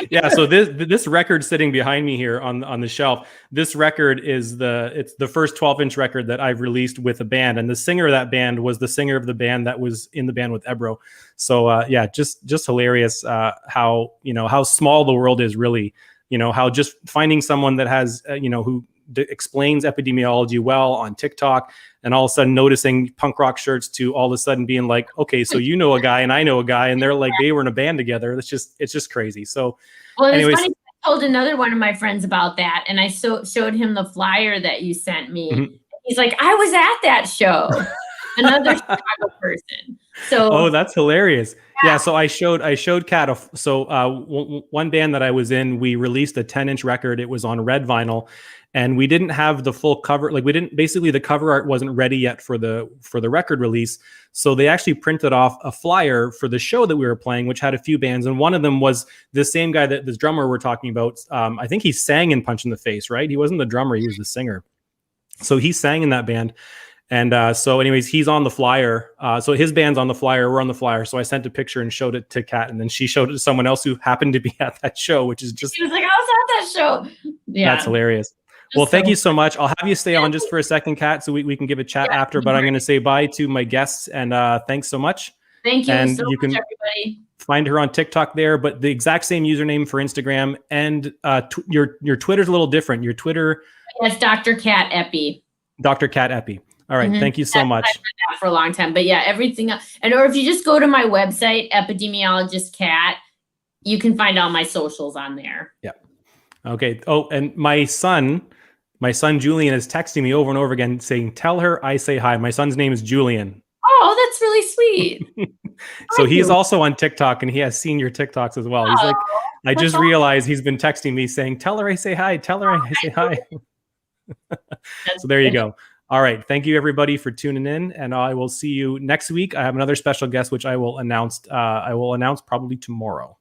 Yeah. So this record sitting behind me here on the shelf, this record is it's the first 12-inch record that I've released with a band. And the singer of that band was the singer of the band that was in the band with Ebro. So yeah, just hilarious how small the world is, really, how just finding someone that has, who explains epidemiology well on TikTok, and all of a sudden noticing punk rock shirts to all of a sudden being like, okay, so you know a guy and I know a guy, and they're like, they were in a band together. It's just crazy. So well, anyways, it's funny. I told another one of my friends about that, and I showed him the flyer that you sent me. Mm-hmm. He's like, I was at that show. Another Chicago person. So oh, that's hilarious. Yeah. So I showed Kat. One band that I was in, we released a 10-inch record. It was on red vinyl, and we didn't have the full cover. Like the cover art wasn't ready yet for the record release. So they actually printed off a flyer for the show that we were playing, which had a few bands. And one of them was the same guy this drummer we're talking about. I think he sang in Punch in the Face, right? He wasn't the drummer. He was the singer. So he sang in that band. And so anyways, he's on the flyer. So his band's on the flyer. We're on the flyer. So I sent a picture and showed it to Kat, and then she showed it to someone else who happened to be at that show, which is just... She was like, I was at that show. Yeah. That's hilarious. Well, thank you so much. I'll have you stay on just for a second, Kat, so we can give a chat after, but I'm going to say bye to my guests, and thanks so much. Thank you and so you can much, everybody. Find her on TikTok there, but the exact same username for Instagram, and your Twitter's a little different. Your Twitter... Yes, Dr. Kat Epi. Dr. Kat Epi. All right. Mm-hmm. Thank you so much. I've done that for a long time, but yeah, everything else, or if you just go to my website, Epidemiologist Kat, you can find all my socials on there. Yeah. Okay. Oh, and my son Julian is texting me over and over again saying, "Tell her I say hi." My son's name is Julian. Oh, that's really sweet. So he's also on TikTok, and he has seen your TikToks as well. He's like, I just realized he's been texting me saying, "Tell her I say hi. Tell her I say hi." So there you go. All right. Thank you, everybody, for tuning in, and I will see you next week. I have another special guest, which I will announce probably tomorrow.